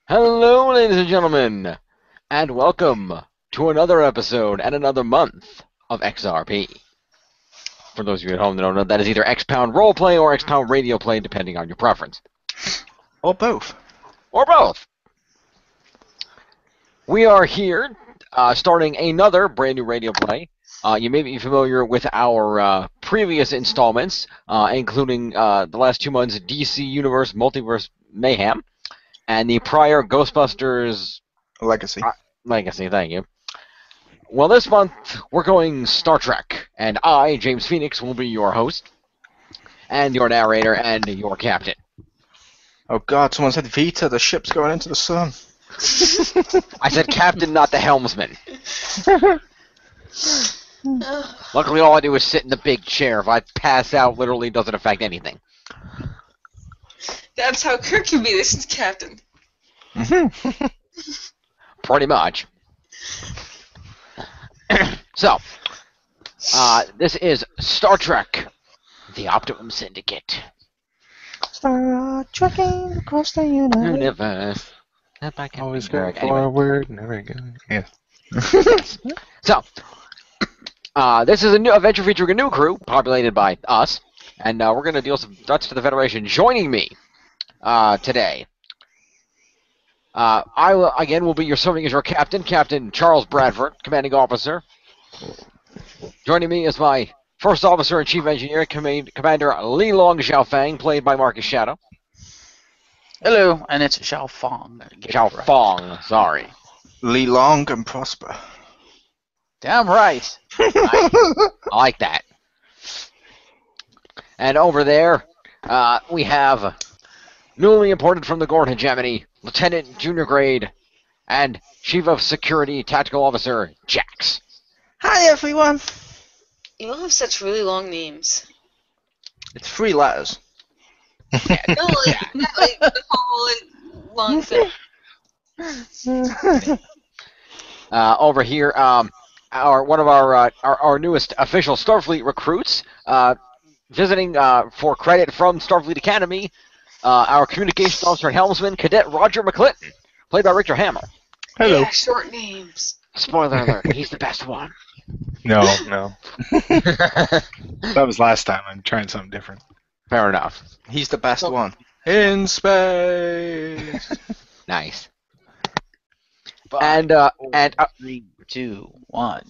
Hello, ladies and gentlemen, and welcome to another episode and another month of XRP. For those of you at home that don't know, that is either X-Pound Roleplay or X-Pound Radio Play, depending on your preference. Or both. Or both. We are here, starting another brand new radio play. You may be familiar with our previous installments, including the last 2 months DC Universe Multiverse Mayhem, and the prior Ghostbusters Legacy. Legacy, thank you. Well, this month we're going Star Trek, and I, James Phoenix, will be your host, and your narrator, and your captain. Oh god, someone said Vita, the ship's going into the sun. I said captain, not the helmsman. Luckily, all I do is sit in the big chair. If I pass out, literally doesn't affect anything. That's how Kirk can be this captain. Pretty much. So, this is Star Trek, the Optimum Syndicate. Star trekking across the Universe. Always go forward, never go. Yeah. So, this is a new adventure featuring a new crew, populated by us, and we're going to deal some threats to the Federation. Joining me today, I will be serving as your captain, Captain Charles Bradford, commanding officer. Joining me is my first officer and chief engineer, Commander Li Long Xiao Fang, played by Marcus Shadow. Hello, and it's Xiao Fang. Xiao Fang, sorry. Lee long and prosper. Damn right. I like that. And over there, we have newly imported from the Gorn Hegemony, Lieutenant Junior Grade, and Chief of Security Tactical Officer, Jax. Hi everyone! You all have such really long names. It's 3 letters. No, like the whole long thing. Over here, one of our newest official Starfleet recruits, visiting for credit from Starfleet Academy, our communications officer and helmsman, Cadet Roger McClinton, played by Richter Hammer. Hello. Yeah, short names. Spoiler alert, he's the best one. No. That was last time. I'm trying something different. Fair enough. He's the best one. In space! Nice. 5, And 3, 2, 1.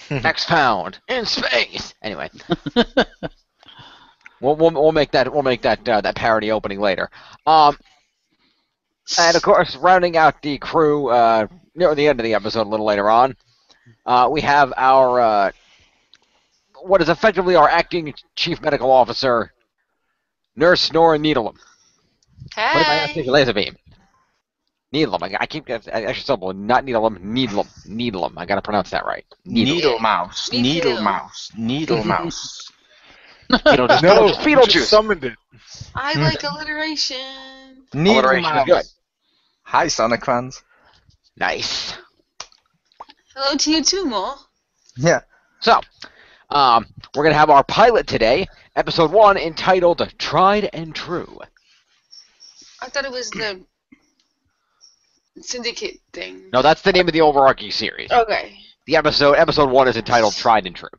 X-Pound in space. Anyway, we'll make that parody opening later. And of course, rounding out the crew near the end of the episode, a little later on, we have our what is effectively our acting chief medical officer, Nurse Nora Needleham. Played by Hi. Anastasia Lazerbeam. Needleham. I keep extra syllable. Not Needleham. Needleham. I gotta pronounce that right. Needle mouse. Me Needle too. mouse. Needle mouse. Beetlejuice. Summoned it. I like alliteration. Needle Alliteration is good. mouse. Hi Sonic fans. Nice. Hello to you too, Mo. Yeah. So, we're gonna have our pilot today, episode 1, entitled "Tried and True." I thought it was the Syndicate thing. No, that's the name of the overarching series. Okay. The episode 1 is entitled "Tried and True."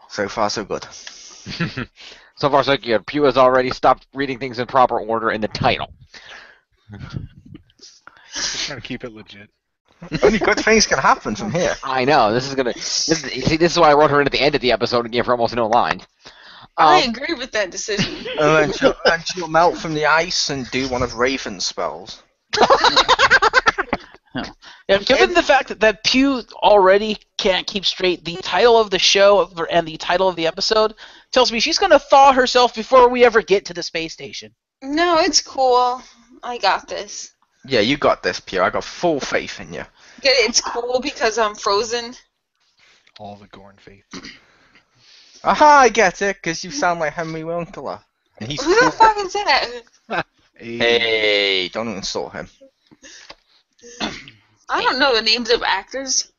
So far so good. So far, so good. Pew has already stopped reading things in proper order in the title. Just trying to keep it legit. Only good things can happen from here. I know. This is why I wrote her in at the end of the episode and gave her almost no lines. I agree with that decision. And she'll melt from the ice and do one of Raven's spells. Yeah, given the fact that Pew already can't keep straight the title of the show and the title of the episode, tells me she's going to thaw herself before we ever get to the space station. No, it's cool. I got this. Yeah, you got this, Pew. I got full faith in you. Get it? It's cool because I'm frozen. All the Gorn faith. Aha, I get it, because you sound like Henry Winkler. And he's Who the fuck is that? Hey, don't insult him. I don't know the names of actors.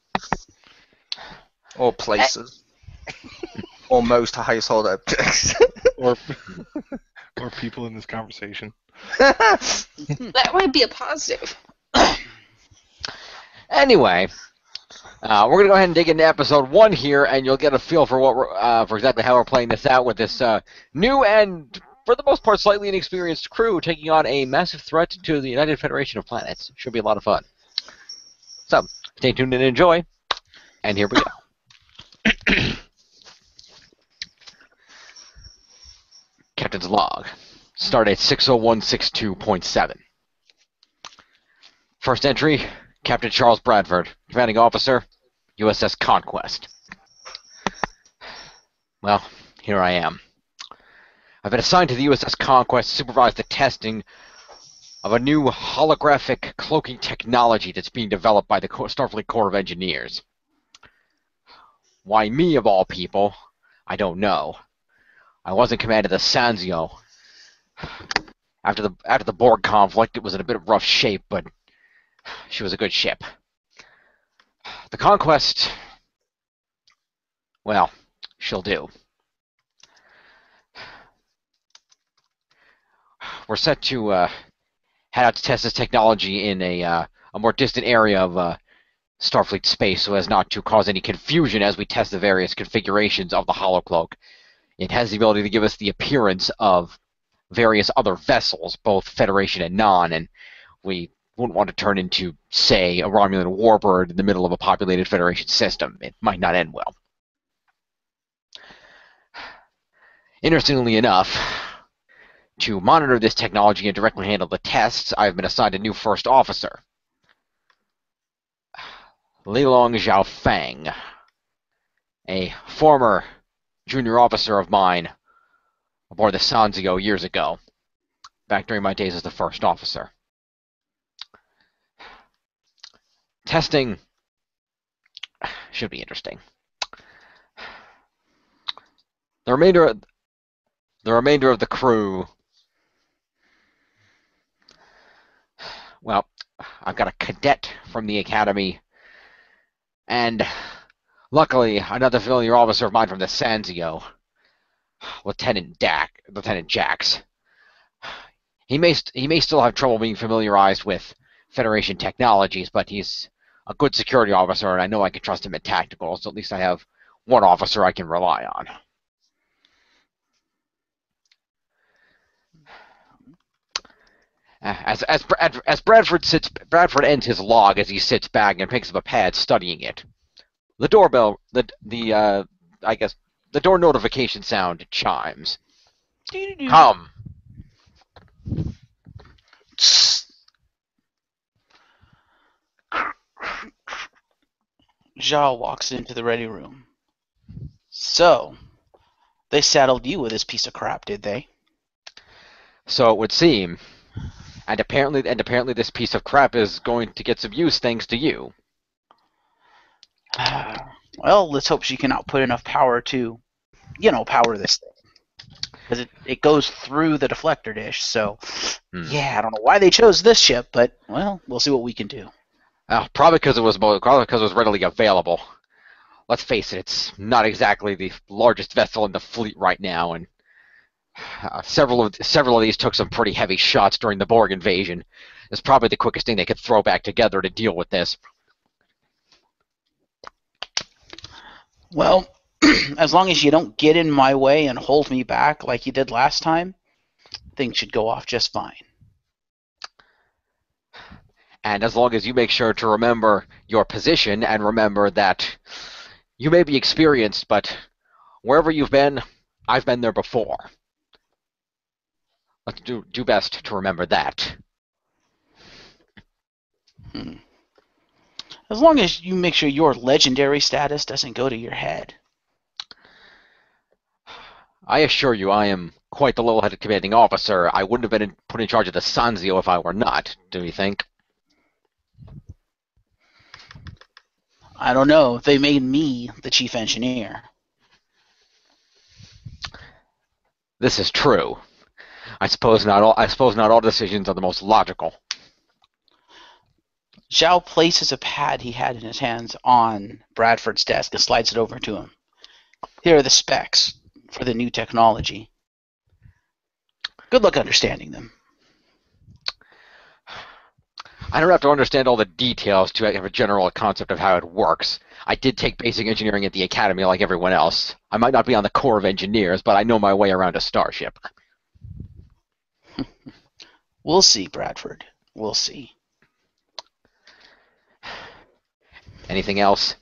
Or places. Or most household objects. Or More people in this conversation. That might be a positive. Anyway, we're going to go ahead and dig into episode 1 here, and you'll get a feel for what we're, for exactly how we're playing this out with this new and, for the most part, slightly inexperienced crew taking on a massive threat to the United Federation of Planets. Should be a lot of fun. So, stay tuned and enjoy, and here we go. Captain's log. Stardate 60162.7. First entry, Captain Charles Bradford, Commanding Officer, USS Conquest. Well, here I am. I've been assigned to the USS Conquest to supervise the testing of a new holographic cloaking technology that's being developed by the Starfleet Corps of Engineers. Why me, of all people? I don't know. I was in command of the Sanzio. After the Borg conflict, it was in a bit of rough shape, but she was a good ship. The Conquest, well, she'll do. We're set to head out to test this technology in a more distant area of Starfleet space so as not to cause any confusion as we test the various configurations of the holocloak. It has the ability to give us the appearance of various other vessels, both Federation and non, and we wouldn't want to turn into, say, a Romulan warbird in the middle of a populated Federation system. It might not end well. Interestingly enough, to monitor this technology and directly handle the tests, I've been assigned a new first officer. Leilong Zhao Fang, a former junior officer of mine aboard the Sanzio years ago, back during my days as the first officer. Testing should be interesting. The remainder of the crew, well, I've got a cadet from the academy, and luckily another familiar officer of mine from the Sanzio, Lieutenant Jax. He may still have trouble being familiarized with Federation technologies, but he's a good security officer, and I know I can trust him at tactical, so at least I have one officer I can rely on. As Bradford ends his log as he sits back and picks up a pad studying it. The doorbell, the door notification sound chimes. Come. Xiao walks into the ready room. So, they saddled you with this piece of crap, did they? So it would seem. And apparently this piece of crap is going to get some use thanks to you. Well, let's hope she can output enough power to, power this thing. Because it goes through the deflector dish, so, yeah, I don't know why they chose this ship, but, well, we'll see what we can do. Probably because it was readily available. Let's face it, it's not exactly the largest vessel in the fleet right now, and several of these took some pretty heavy shots during the Borg invasion. It's probably the quickest thing they could throw back together to deal with this. Well, as long as you don't get in my way and hold me back like you did last time, things should go off just fine. And as long as you make sure to remember your position and remember that you may be experienced, but wherever you've been, I've been there before. Let's do best to remember that. As long as you make sure your legendary status doesn't go to your head. I assure you I am quite the level-headed commanding officer. I wouldn't have been put in charge of the Sanzio if I were not, do you think? I don't know. They made me the chief engineer. This is true. I suppose not all decisions are the most logical. Xiao places a pad he had in his hands on Bradford's desk and slides it over to him. Here are the specs for the new technology. Good luck understanding them. I don't have to understand all the details to have a general concept of how it works. I did take basic engineering at the academy like everyone else. I might not be on the Corps of Engineers, but I know my way around a starship. We'll see, Bradford. We'll see. Anything else?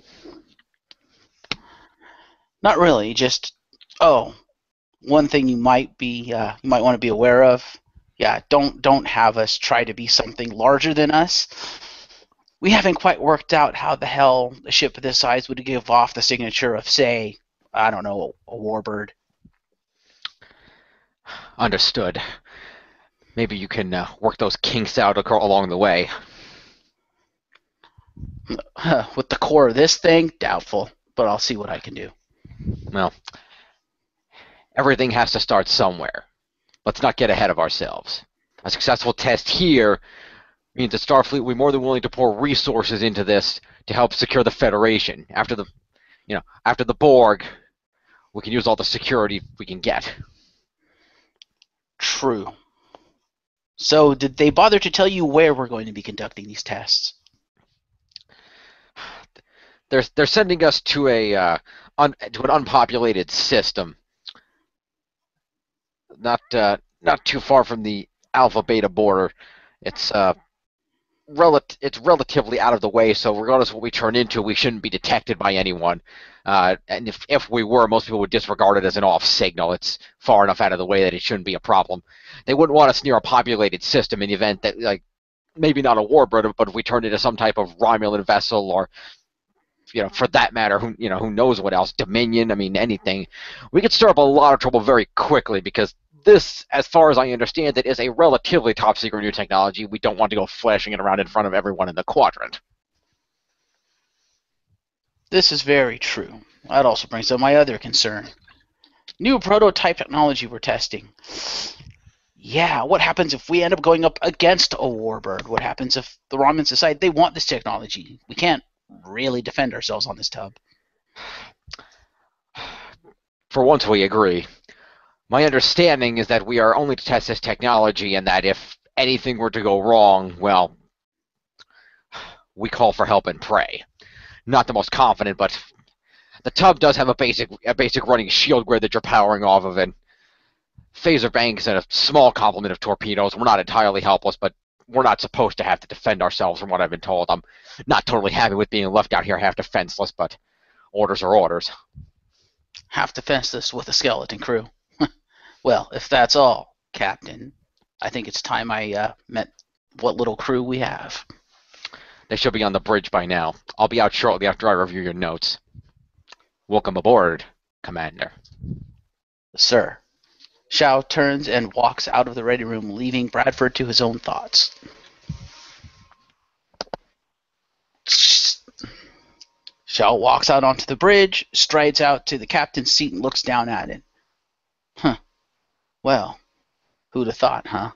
Not really. Just one thing you might want to be aware of. Yeah, don't have us try to be something larger than us. We haven't quite worked out how the hell a ship of this size would give off the signature of, say, I don't know, a warbird. Understood. Maybe you can work those kinks out along the way. With the core of this thing, doubtful, but I'll see what I can do. Well, everything has to start somewhere. Let's not get ahead of ourselves. A successful test here means the Starfleet will be more than willing to pour resources into this to help secure the Federation. After the Borg, we can use all the security we can get. True. So, did they bother to tell you where we're going to be conducting these tests? They're sending us to an unpopulated system. Not too far from the Alpha Beta border. It's relatively out of the way, so regardless of what we turn into, we shouldn't be detected by anyone. And if we were, most people would disregard it as an off signal. It's far enough out of the way that it shouldn't be a problem. They wouldn't want us near a populated system in the event that, like, maybe not a warbird, but if we turned into some type of Romulan vessel, or, for that matter, who knows what else, Dominion, I mean, anything, we could stir up a lot of trouble very quickly, because this, as far as I understand it, is a relatively top-secret new technology. We don't want to go flashing it around in front of everyone in the quadrant. This is very true. That also brings up my other concern. New prototype technology we're testing. Yeah, what happens if we end up going up against a warbird? What happens if the Romulans decide they want this technology? We can't really defend ourselves on this tub. For once, we agree. My understanding is that we are only to test this technology, and that if anything were to go wrong, well, we call for help and pray. Not the most confident, but the tub does have a basic running shield grid that you're powering off of, and phaser banks and a small complement of torpedoes. We're not entirely helpless, but we're not supposed to have to defend ourselves, from what I've been told. I'm not totally happy with being left out here half defenseless, but orders are orders. Half defenseless with a skeleton crew. Well, if that's all, Captain, I think it's time I met what little crew we have. They should be on the bridge by now. I'll be out shortly after I review your notes. Welcome aboard, Commander. Sir. Xiao turns and walks out of the ready room, leaving Bradford to his own thoughts. Xiao walks out onto the bridge, strides out to the captain's seat, and looks down at it. Well, who'd have thought, huh?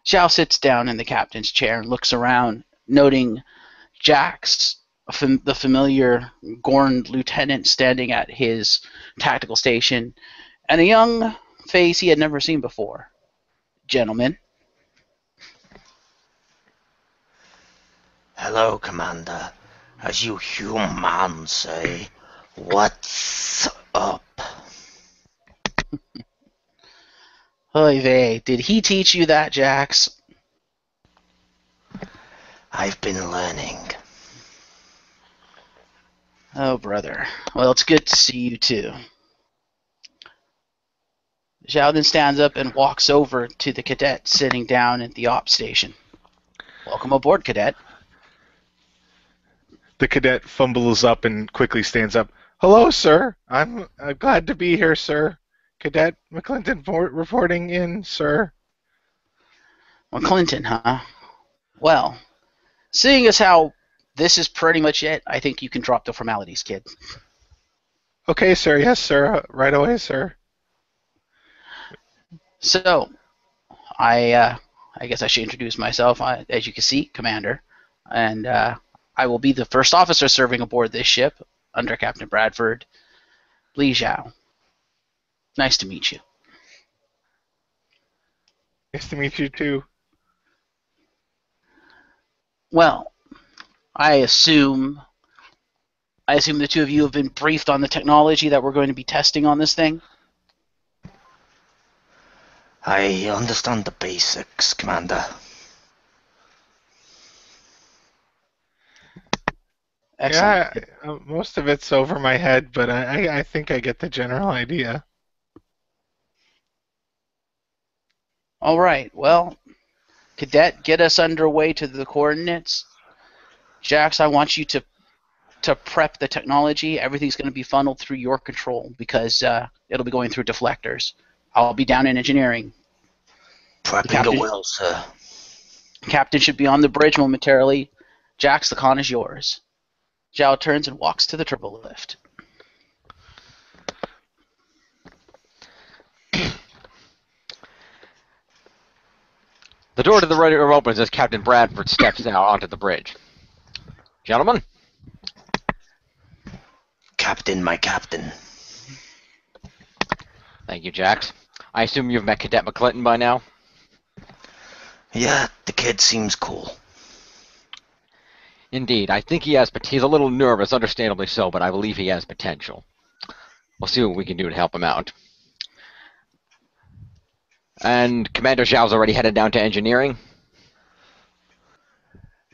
Xiao sits down in the captain's chair and looks around, noting Jax, the familiar Gorn lieutenant, standing at his tactical station, and a young face he had never seen before. Gentlemen. Hello, Commander. As you humans say, what's up? Oy vey, did he teach you that, Jax? I've been learning. Oh, brother. Well, it's good to see you, too. Xiao then stands up and walks over to the cadet sitting down at the ops station. Welcome aboard, Cadet. The cadet fumbles up and quickly stands up. Hello, sir. I'm glad to be here, sir. Cadet McClinton reporting in, sir. McClinton, huh? Well, seeing as how this is pretty much it, I think you can drop the formalities, kid. Okay, sir. Yes, sir. Right away, sir. So, I guess I should introduce myself. As you can see, Commander. And I will be the first officer serving aboard this ship under Captain Bradford, Li Xiao. Nice to meet you. Nice to meet you too. Well, I assume the two of you have been briefed on the technology that we're going to be testing on this thing. I understand the basics, Commander. Excellent. Yeah, most of it's over my head, but I think I get the general idea. All right. Well, Cadet, get us underway to the coordinates. Jax, I want you to prep the technology. Everything's going to be funneled through your control because it'll be going through deflectors. I'll be down in engineering. Prepping at will, sir. Captain should be on the bridge momentarily. Jax, the con is yours. Xiao turns and walks to the turbo lift. The door to the right opens as Captain Bradford steps out onto the bridge. Gentlemen? Captain, my captain. Thank you, Jax. I assume you've met Cadet McClinton by now? Yeah, the kid seems cool. Indeed, I think he's a little nervous, understandably so, but I believe he has potential. We'll see what we can do to help him out. And Commander Xiao's already headed down to engineering?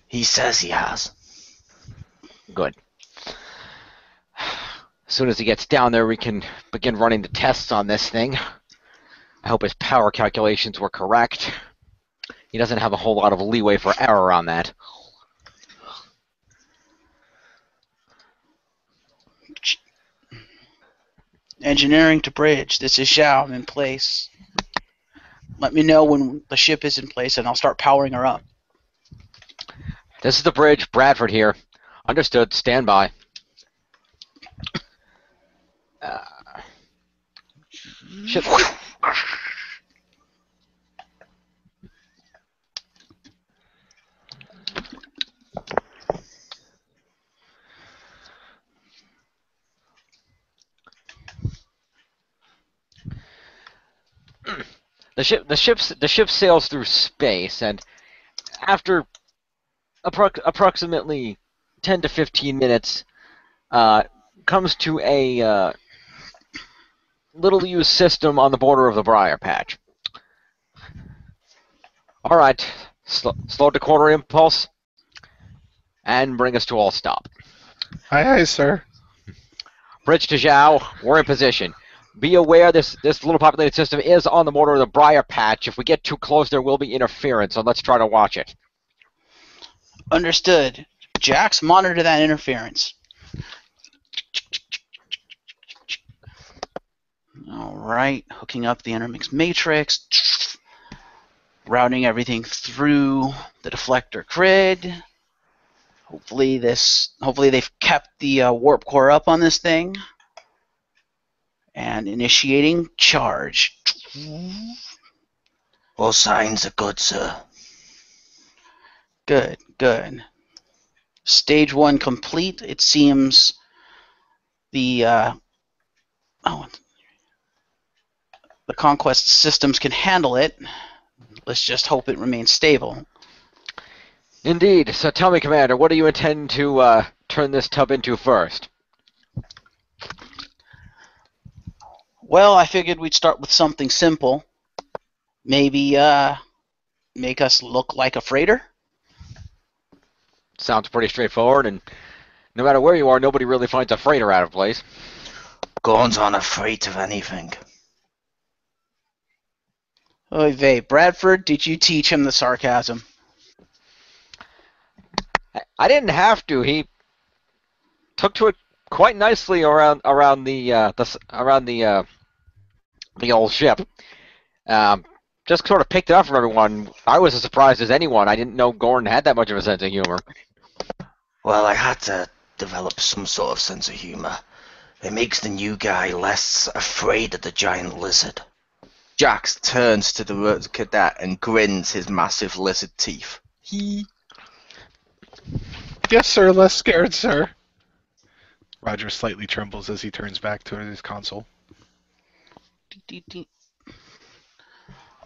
He says he has. Good. As soon as he gets down there, we can begin running the tests on this thing. I hope his power calculations were correct. He doesn't have a whole lot of leeway for error on that. Engineering to bridge. This is Xiao. I'm in place. Let me know when the ship is in place, and I'll start powering her up. This is the bridge. Bradford here. Understood. Stand by. Ship. The ship sails through space, and after approximately 10 to 15 minutes, comes to a little-used system on the border of the Briar Patch. All right, slow to quarter impulse, and bring us to all stop. Aye, sir. Bridge to Xiao, we're in position. Be aware this little populated system is on the border of the Briar Patch. If we get too close, there will be interference, so let's try to watch it. Understood. Jax, monitor that interference. All right, hooking up the intermix matrix, routing everything through the deflector grid. Hopefully they've kept the warp core up on this thing. And initiating charge. All signs are good, sir. Good, good. Stage 1 complete. It seems the Conquest systems can handle it. Let's just hope it remains stable. Indeed. So tell me, Commander, what do you intend to turn this tub into first? Well, I figured we'd start with something simple. Maybe make us look like a freighter? Sounds pretty straightforward, and no matter where you are, nobody really finds a freighter out of place. Gorn's unafraid of anything. Oy vey, Bradford, did you teach him the sarcasm? I didn't have to. He took to it quite nicely around the old ship. Just sort of picked it up from everyone. I was as surprised as anyone. I didn't know Gorn had that much of a sense of humor. Well, I had to develop some sort of sense of humor. It makes the new guy less afraid of the giant lizard. Jax turns to the cadet and grins his massive lizard teeth. Yes, sir. Less scared, sir. Roger slightly trembles as he turns back toward his console.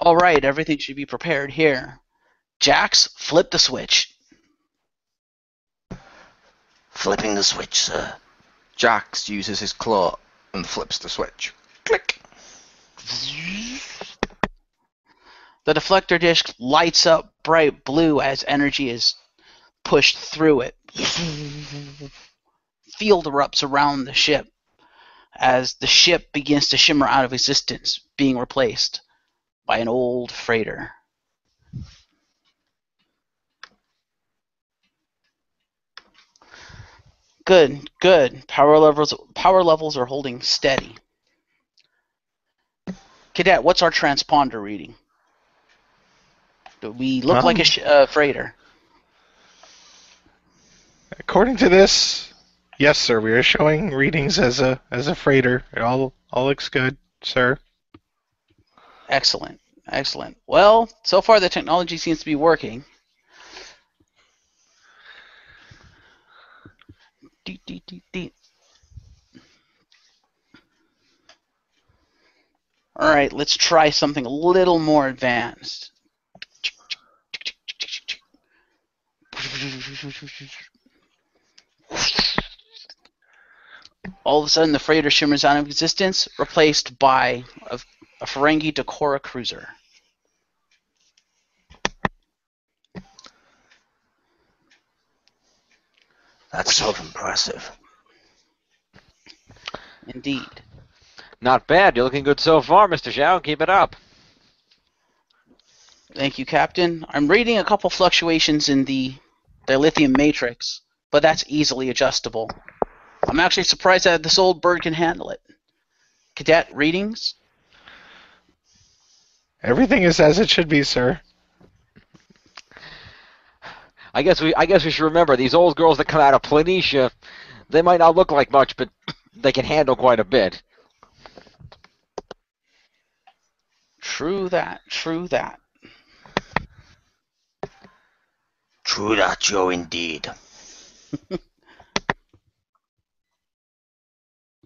All right, everything should be prepared here. Jax, flip the switch. Flipping the switch, sir. Jax uses his claw and flips the switch. Click. The deflector dish lights up bright blue as energy is pushed through it. Field erupts around the ship as the ship begins to shimmer out of existence, being replaced by an old freighter. Good, good. Power levels are holding steady. Cadet, what's our transponder reading? Do we look like a freighter? According to this, yes, sir. We are showing readings as a freighter. It all looks good, sir. Excellent, excellent. Well, so far the technology seems to be working. All right, let's try something a little more advanced. All of a sudden, the freighter shimmers out of existence, replaced by a Ferengi Decora cruiser. That's so impressive. Indeed. Not bad. You're looking good so far, Mr. Xiao. Keep it up. Thank you, Captain. I'm reading a couple fluctuations in the lithium matrix, but that's easily adjustable. I'm actually surprised that this old bird can handle it. Cadet, readings? Everything is as it should be, sir. I guess we should remember these old girls that come out of Planitia. They might not look like much, but they can handle quite a bit. True that. True that. True that, Joe, indeed.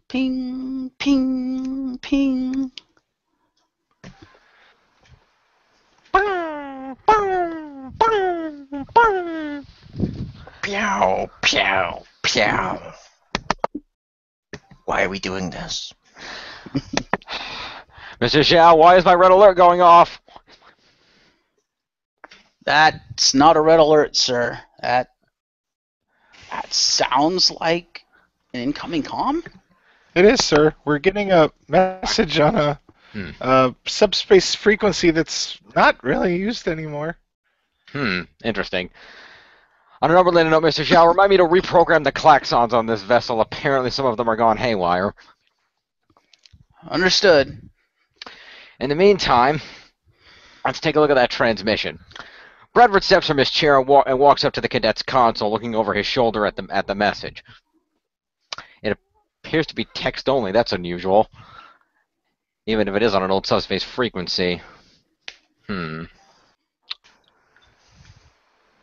Ping, ping, ping. Pew, pew, pew. Why are we doing this? Mr. Xiao, why is my red alert going off? That's not a red alert, sir. That sounds like an incoming comm? It is, sir. We're getting a message on a subspace frequency that's not really used anymore. Interesting. On an unrelated note, Mr. Xiao, remind me to reprogram the klaxons on this vessel. Apparently some of them are gone haywire. Understood. In the meantime, let's take a look at that transmission. Bradford steps from his chair and walks up to the cadet's console, looking over his shoulder at the message. It appears to be text only. That's unusual. Even if it is on an old subspace frequency.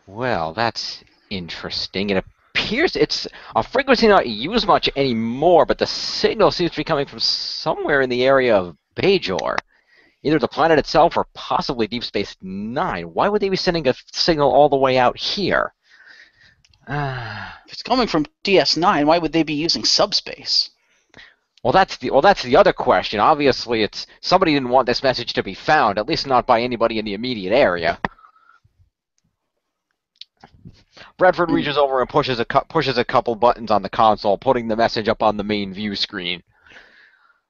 Well, that's interesting. It appears it's a frequency not used much anymore, but the signal seems to be coming from somewhere in the area of Bajor. Either the planet itself or possibly Deep Space Nine. Why would they be sending a signal all the way out here? If it's coming from DS9, why would they be using subspace? Well, that's the other question. Obviously, it's somebody didn't want this message to be found, at least not by anybody in the immediate area. Bradford reaches over and pushes a couple buttons on the console, putting the message up on the main view screen.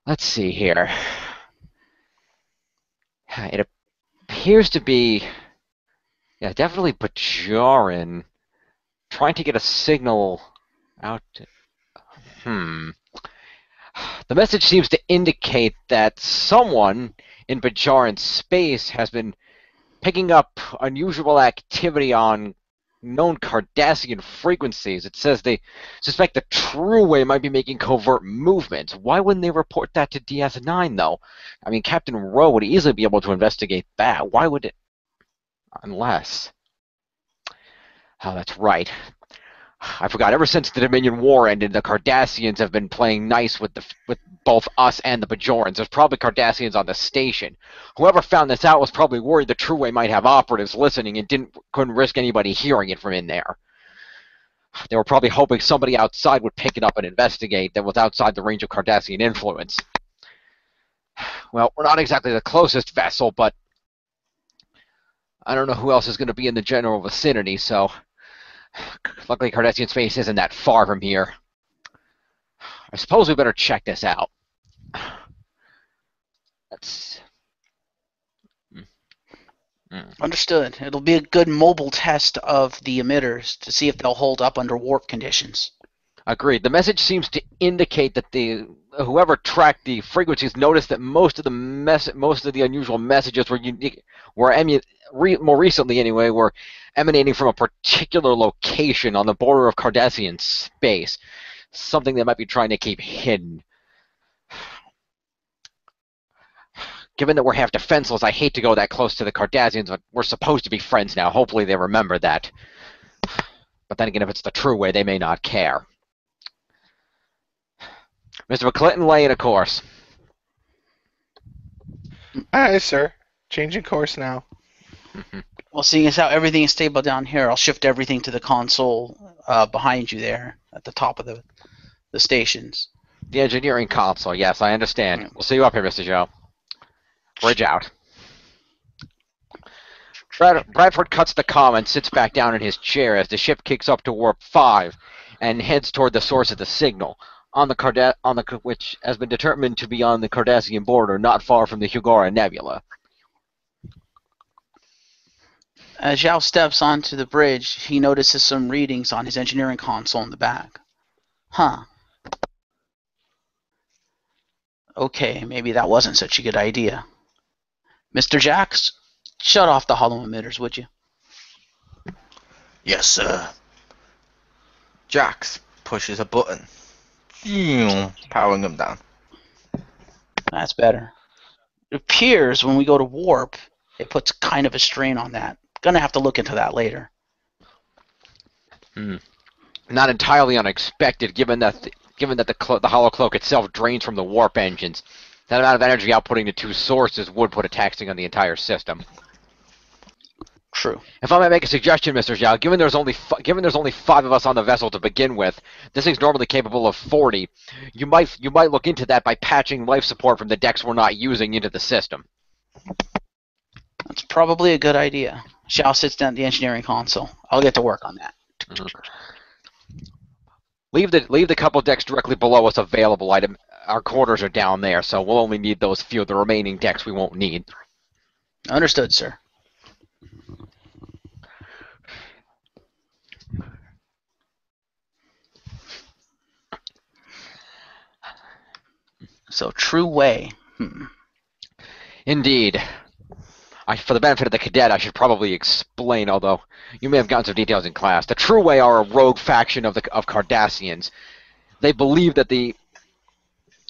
Let's see here. It appears to be, definitely Bajoran trying to get a signal out. The message seems to indicate that someone in Bajoran space has been picking up unusual activity on known Cardassian frequencies. It says they suspect the True Way might be making covert movements. Why wouldn't they report that to DS9, though? I mean, Captain Rowe would easily be able to investigate that. Why would it? Unless... Oh, that's right. I forgot. Ever since the Dominion War ended, the Cardassians have been playing nice with both us and the Bajorans. There's probably Cardassians on the station. Whoever found this out was probably worried the True Way might have operatives listening and couldn't risk anybody hearing it from in there. They were probably hoping somebody outside would pick it up and investigate that was outside the range of Cardassian influence. Well, we're not exactly the closest vessel, but I don't know who else is going to be in the general vicinity, so luckily Cardassian space isn't that far from here. I suppose we better check this out. That's... Understood. It'll be a good mobile test of the emitters to see if they'll hold up under warp conditions. Agreed. The message seems to indicate that whoever tracked the frequencies noticed that most of the unusual messages were unique, more recently anyway, were emanating from a particular location on the border of Cardassian space, something they might be trying to keep hidden. Given that we're half defenseless, I hate to go that close to the Cardassians, but we're supposed to be friends now. Hopefully they remember that. But then again, if it's the True Way, they may not care. Mr. McClinton, lay in a course. Aye, sir. Changing course now. Well, seeing as how everything is stable down here, I'll shift everything to the console behind you there at the top of the stations. The engineering console, yes, I understand. We'll see you up here, Mr. Xiao. Bridge out. Bradford cuts the comm and sits back down in his chair as the ship kicks up to warp 5 and heads toward the source of the signal, which has been determined to be on the Cardassian border, not far from the Hugora Nebula. As Xiao steps onto the bridge, he notices some readings on his engineering console in the back. Huh. Okay, maybe that wasn't such a good idea. Mr. Jax, shut off the hollow emitters, would you? Yes, sir. Jax pushes a button, powering them down. That's better. It appears when we go to warp, it puts kind of a strain on that. Gonna have to look into that later. Not entirely unexpected, given that the hollow cloak itself drains from the warp engines. That amount of energy outputting the two sources would put a taxing on the entire system. True. If I might make a suggestion, Mr. Xiao, given there's only 5 of us on the vessel to begin with, this thing's normally capable of 40. You might look into that by patching life support from the decks we're not using into the system. That's probably a good idea. Xiao sits down at the engineering console. I'll get to work on that. Leave the couple decks directly below us available. Our quarters are down there, so we'll only need those few. The remaining decks we won't need. Understood, sir. So, True Way. Indeed. For the benefit of the cadet, I should probably explain, although you may have gotten some details in class. The True Way are a rogue faction of Cardassians. They believe that the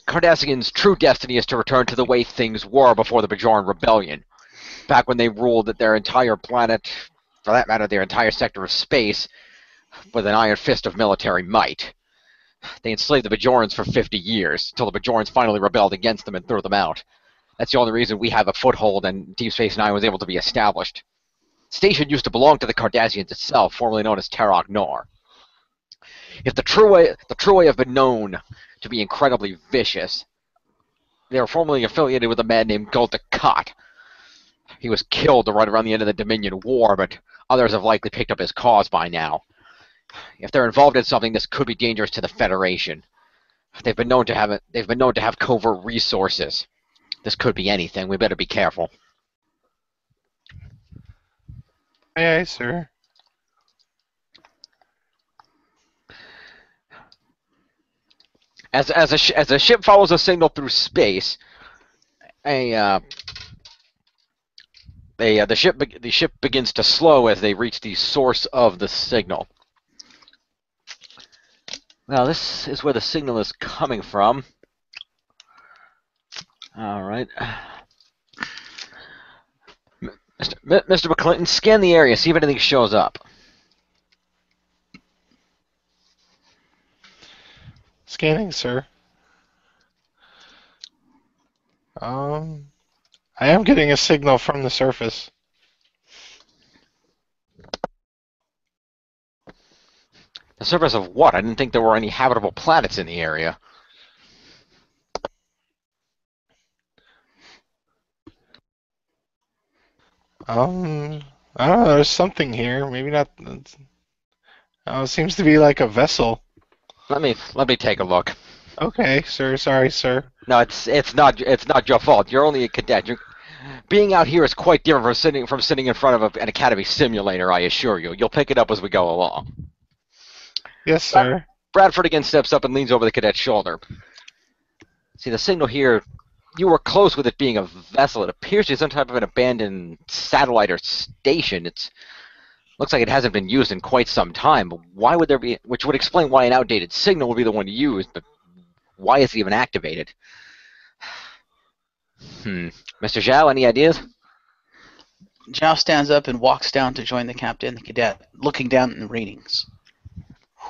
Cardassians' true destiny is to return to the way things were before the Bajoran Rebellion, back when they ruled their entire planet, for that matter, their entire sector of space, with an iron fist of military might. They enslaved the Bajorans for 50 years, until the Bajorans finally rebelled against them and threw them out. That's the only reason we have a foothold and Deep Space Nine was able to be established. The station used to belong to the Cardassians itself, formerly known as Terok Nor. If the True Way have been known to be incredibly vicious, they were formerly affiliated with a man named Gulta Khat. He was killed right around the end of the Dominion War, but others have likely picked up his cause by now. If they're involved in something, this could be dangerous to the Federation. They've been known to have covert resources. This could be anything. We better be careful. Aye, aye, sir. As a ship follows a signal through space, the ship begins to slow as they reach the source of the signal. Now this is where the signal is coming from. All right. Mr. McClinton, scan the area, see if anything shows up. scanning, sir. I am getting a signal from the surface. The surface of what? I didn't think there were any habitable planets in the area. I don't know. There's something here. Maybe not. It seems to be like a vessel. Let me take a look. Okay, sir. Sorry, sir. No, it's not your fault. You're only a cadet. Being out here is quite different from sitting in front of an academy simulator. I assure you. You'll pick it up as we go along. Yes, sir. Bradford again steps up and leans over the cadet's shoulder. See, the signal here, you were close with it being a vessel. It appears to be some type of an abandoned satellite or station. Looks like it hasn't been used in quite some time. But why would there be, which would explain why an outdated signal would be the one used, but why is it even activated? Mr. Xiao, any ideas? Xiao stands up and walks down to join the captain and the cadet, looking down at the readings.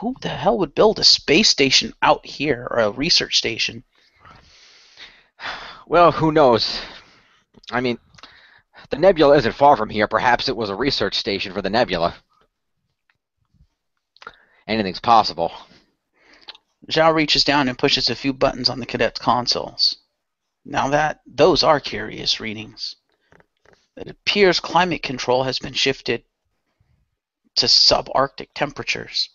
Who the hell would build a space station out here, or a research station? Well, who knows? I mean, the nebula isn't far from here. Perhaps it was a research station for the nebula. Anything's possible. Xiao reaches down and pushes a few buttons on the cadet's consoles. Now those are curious readings. It appears climate control has been shifted to subarctic temperatures.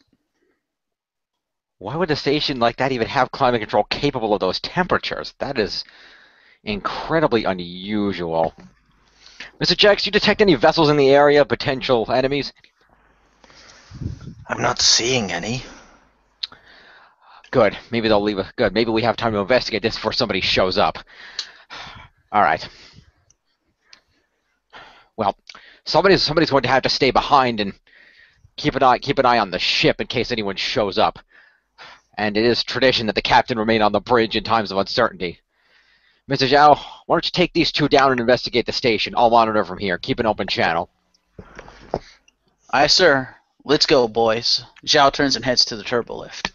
Why would a station like that even have climate control capable of those temperatures? That is incredibly unusual. Mr. Jax, do you detect any vessels in the area, potential enemies? I'm not seeing any. Good. Maybe they'll leave us. Good. Maybe we have time to investigate this before somebody shows up. All right. Well, somebody's going to have to stay behind and keep an eye on the ship in case anyone shows up. And it is tradition that the captain remain on the bridge in times of uncertainty. Mr. Xiao, why don't you take these two down and investigate the station? I'll monitor from here. Keep an open channel. Aye, sir. Let's go, boys. Xiao turns and heads to the turbolift.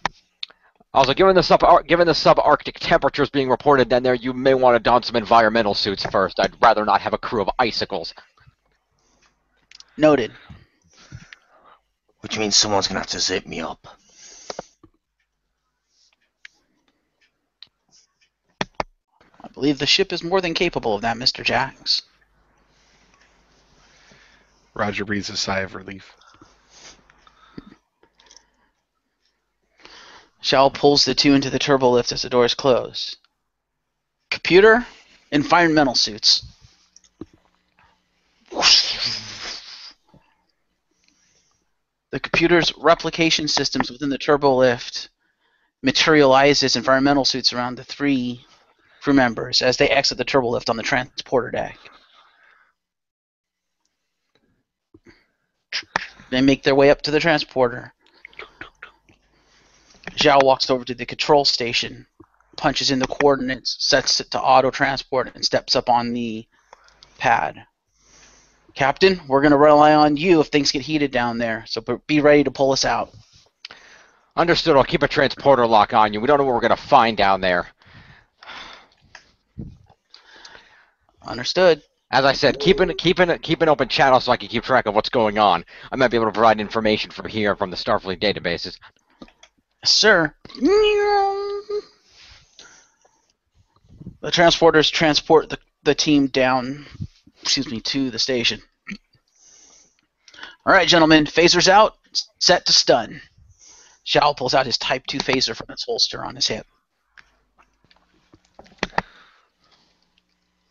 Also, given the subarctic temperatures being reported down there, you may want to don some environmental suits first. I'd rather not have a crew of icicles. Noted. Which means someone's gonna have to zip me up. I believe the ship is more than capable of that, Mr. Jax. Roger breathes a sigh of relief. Xiao pulls the two into the turbolift as the doors close. Computer, environmental suits. The computer's replication systems within the turbolift materializes environmental suits around the three crew members as they exit the turbolift on the transporter deck. They make their way up to the transporter. Xiao walks over to the control station, punches in the coordinates, sets it to auto-transport, and steps up on the pad. Captain, we're going to rely on you if things get heated down there, so be ready to pull us out. Understood. I'll keep a transporter lock on you. We don't know what we're going to find down there. Understood. As I said, keep an open channel so I can keep track of what's going on. I might be able to provide information from here from the Starfleet databases. Sir. The transporters transport the team down, to the station. All right, gentlemen, phasers out, set to stun. Xiao pulls out his Type 2 phaser from its holster on his hip.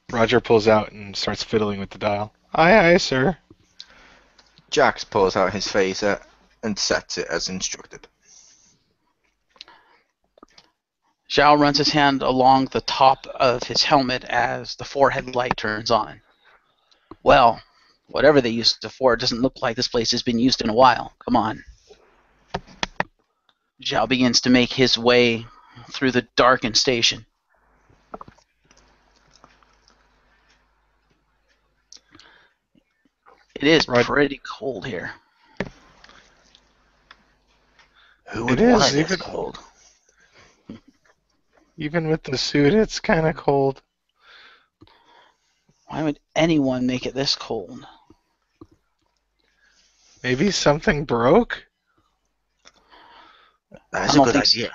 Roger pulls out and starts fiddling with the dial. Aye, aye, sir. Jax pulls out his phaser and sets it as instructed. Xiao runs his hand along the top of his helmet as the forehead light turns on. Well, whatever they used it for, it doesn't look like this place has been used in a while. Come on. Xiao begins to make his way through the darkened station. It is pretty cold here. Who would It want is, it this even- cold? Even with the suit, it's kind of cold. Why would anyone make it this cold? Maybe something broke? That's I a don't good think idea.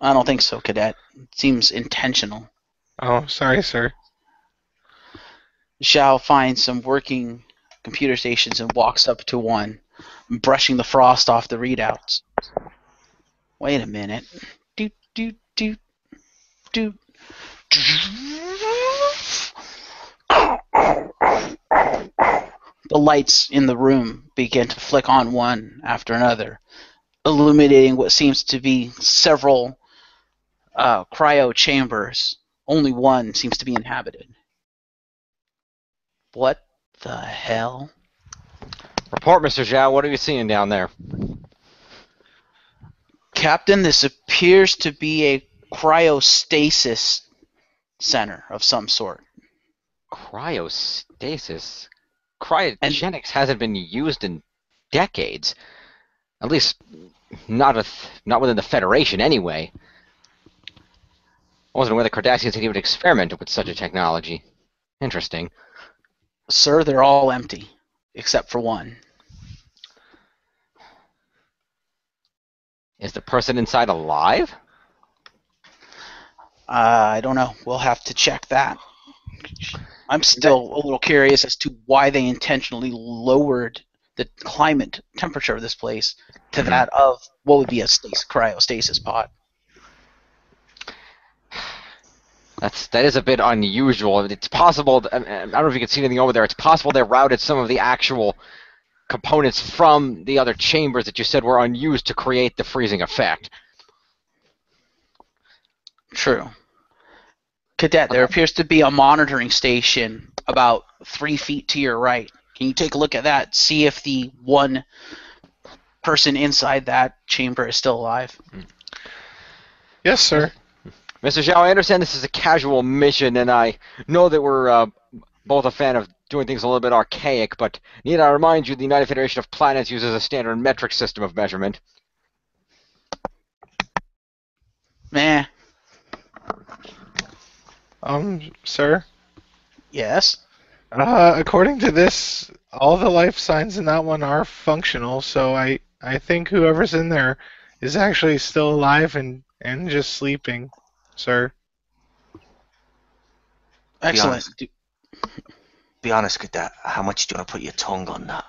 I don't think so, Cadet. It seems intentional. Oh, sorry, sir. Xiao finds some working computer stations and walks up to one, brushing the frost off the readouts. Wait a minute. Doot, doot, doot, doot. The lights in the room begin to flick on one after another, illuminating what seems to be several cryo chambers. Only one seems to be inhabited. What the hell? Report, Mr. Xiao. What are you seeing down there? Captain, this appears to be a cryostasis center of some sort. Cryostasis? Cryogenics hasn't been used in decades. At least, not within the Federation, anyway. I wasn't aware the Cardassians had even experimented with such a technology. Interesting. Sir, they're all empty, except for one. Is the person inside alive? I don't know. We'll have to check that. I'm still a little curious as to why they intentionally lowered the climate temperature of this place to that of what would be a cryostasis pod. That is a bit unusual. It's possible. I don't know if you can see anything over there. It's possible they routed some of the actual components from the other chambers that you said were unused to create the freezing effect. True. Cadet, there appears to be a monitoring station about 3 feet to your right. Can you take a look at that? See if the one person inside that chamber is still alive? Yes, sir. Mr. Xiao, I understand this is a casual mission, and I know that we're both a fan of doing things a little bit archaic, but need I remind you the United Federation of Planets uses a standard metric system of measurement. Meh. Sir? Yes? According to this, all the life signs in that one are functional, so I think whoever's in there is actually still alive and just sleeping, sir. Excellent. Be honest, Cadet. How much do you want to put your tongue on that?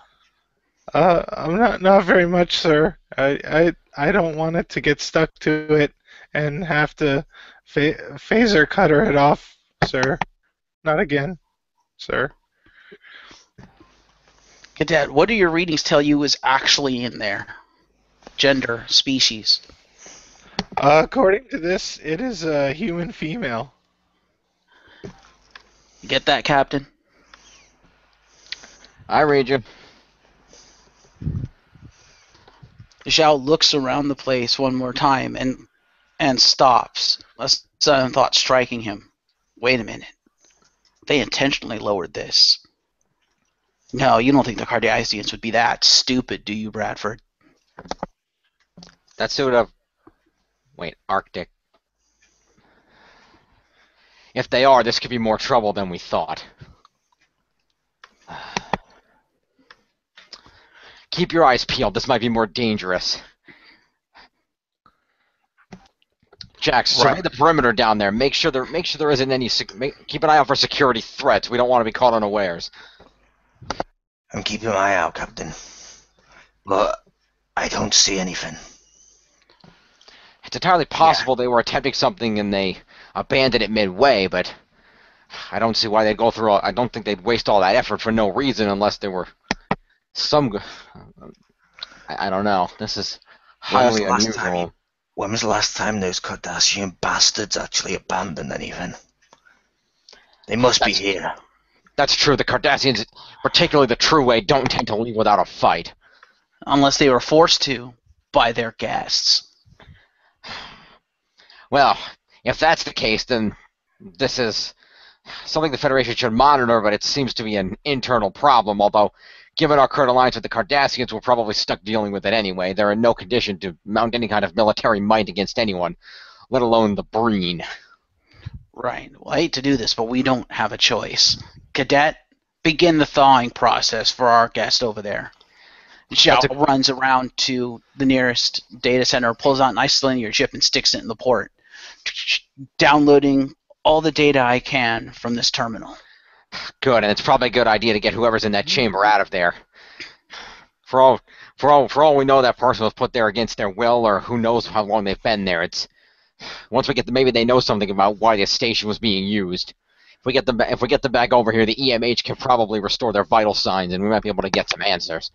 I'm not very much, sir. I don't want it to get stuck to it and have to phaser cutter it off, sir. Not again, sir. Cadet, what do your readings tell you is actually in there? Gender, species. According to this, it is a human female. You get that, Captain? I read you. Xiao looks around the place one more time and stops, a sudden thought striking him. Wait a minute. They intentionally lowered this. No, you don't think the Cardassians would be that stupid, do you, Bradford? That sort of... Wait, Arctic. If they are, this could be more trouble than we thought. Keep your eyes peeled. This might be more dangerous. Jax, survey the perimeter down there. Make sure there isn't any... keep an eye out for security threats. We don't want to be caught unawares. I'm keeping my eye out, Captain. But I don't see anything. It's entirely possible they were attempting something and they abandoned it midway, but I don't see why they'd go through I don't think they'd waste all that effort for no reason unless there were some... I don't know. This is highly unusual. When was the last time those Cardassian bastards actually abandoned anything? They must be here. That's true. The Cardassians, particularly the True Way, don't intend to leave without a fight. Unless they were forced to by their guests. Well, if that's the case, then this is something the Federation should monitor, but it seems to be an internal problem, although given our current alliance with the Cardassians, we're probably stuck dealing with it anyway. They're in no condition to mount any kind of military might against anyone, let alone the Breen. Right. Well, I hate to do this, but we don't have a choice. Cadet, begin the thawing process for our guest over there. Xiao runs around to the nearest data center, pulls out an nice linear chip, and sticks it in the port, downloading all the data I can from this terminal. Good, and it's probably a good idea to get whoever's in that chamber out of there. For all we know, that person was put there against their will, or who knows how long they've been there. It's once we get maybe they know something about why the station was being used. If we get them back over here, the EMH can probably restore their vital signs, and we might be able to get some answers.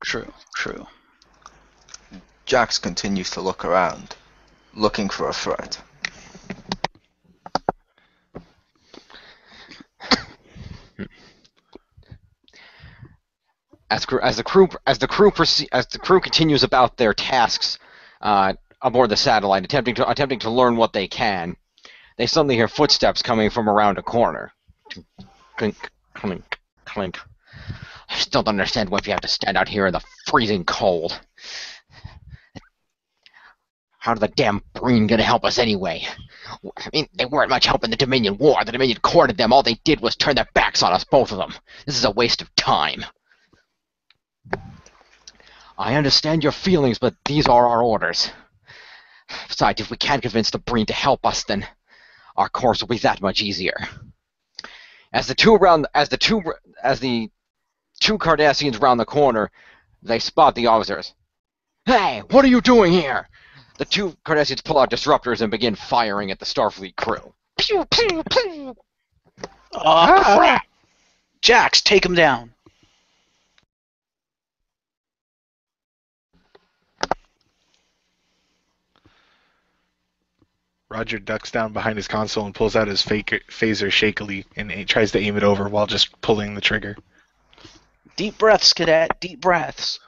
True. Jax continues to look around, looking for a threat. As the crew continues about their tasks aboard the satellite, attempting to learn what they can, they suddenly hear footsteps coming from around a corner. Clink, clink, clink. I still don't understand why you have to stand out here in the freezing cold. How are the damn Breen gonna help us anyway? I mean, they weren't much help in the Dominion War. The Dominion courted them. All they did was turn their backs on us, both of them. This is a waste of time. I understand your feelings, but these are our orders. Besides, if we can't convince the Breen to help us, then our course will be that much easier. As the two Cardassians round the corner, they spot the officers. Hey, what are you doing here? The two Cardassians pull out disruptors and begin firing at the Starfleet crew. Pew, pew, pew. Oh, crap! Jax, take him down. Roger ducks down behind his console and pulls out his phaser shakily and tries to aim it over while just pulling the trigger. Deep breaths, Cadet. Deep breaths.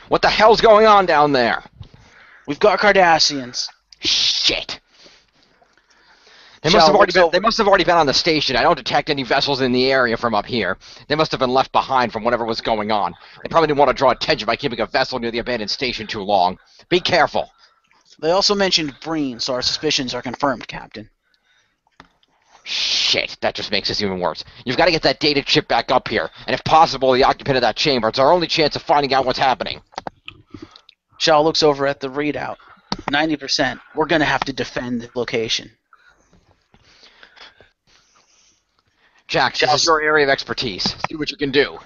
What the hell's going on down there? We've got Cardassians. Shit. They must have already been on the station. I don't detect any vessels in the area from up here. They must have been left behind from whatever was going on. They probably didn't want to draw attention by keeping a vessel near the abandoned station too long. Be careful. They also mentioned Breen, so our suspicions are confirmed, Captain. Shit, that just makes this even worse. You've got to get that data chip back up here, and if possible, the occupant of that chamber. It's our only chance of finding out what's happening. Xiao looks over at the readout. 90%. We're going to have to defend the location. Jax, this is your area of expertise. See what you can do.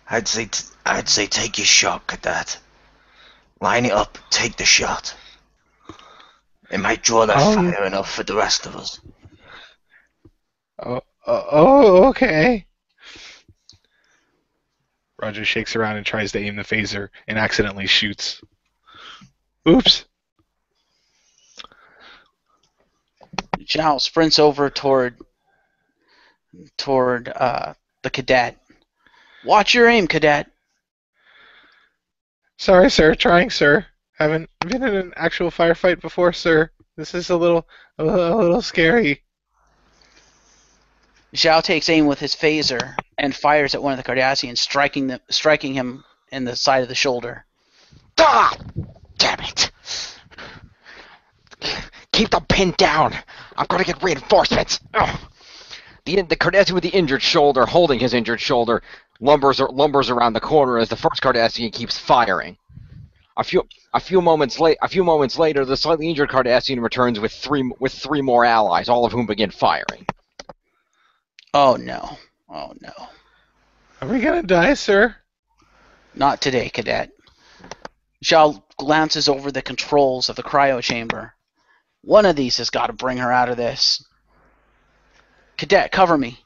I'd say take your shot, Cadet. Line it up, take the shot. It might draw that fire enough for the rest of us. Okay. Roger shakes around and tries to aim the phaser and accidentally shoots. Oops. Xiao sprints over toward the Cadet. Watch your aim, Cadet. Sorry, sir. Trying, sir. Haven't been in an actual firefight before, sir. This is a little scary. Xiao takes aim with his phaser and fires at one of the Cardassians, striking him in the side of the shoulder. Ah! Damn it! Keep them pinned down. I'm going to get reinforcements. Ugh. The Cardassian with the injured shoulder, holding his injured shoulder, lumbers around the corner as the first Cardassian keeps firing. A few moments later, the slightly injured Cardassian returns with three more allies, all of whom begin firing. Oh no! Oh no! Are we gonna die, sir? Not today, Cadet. Xiao glances over the controls of the cryo chamber. One of these has got to bring her out of this. Cadet, cover me.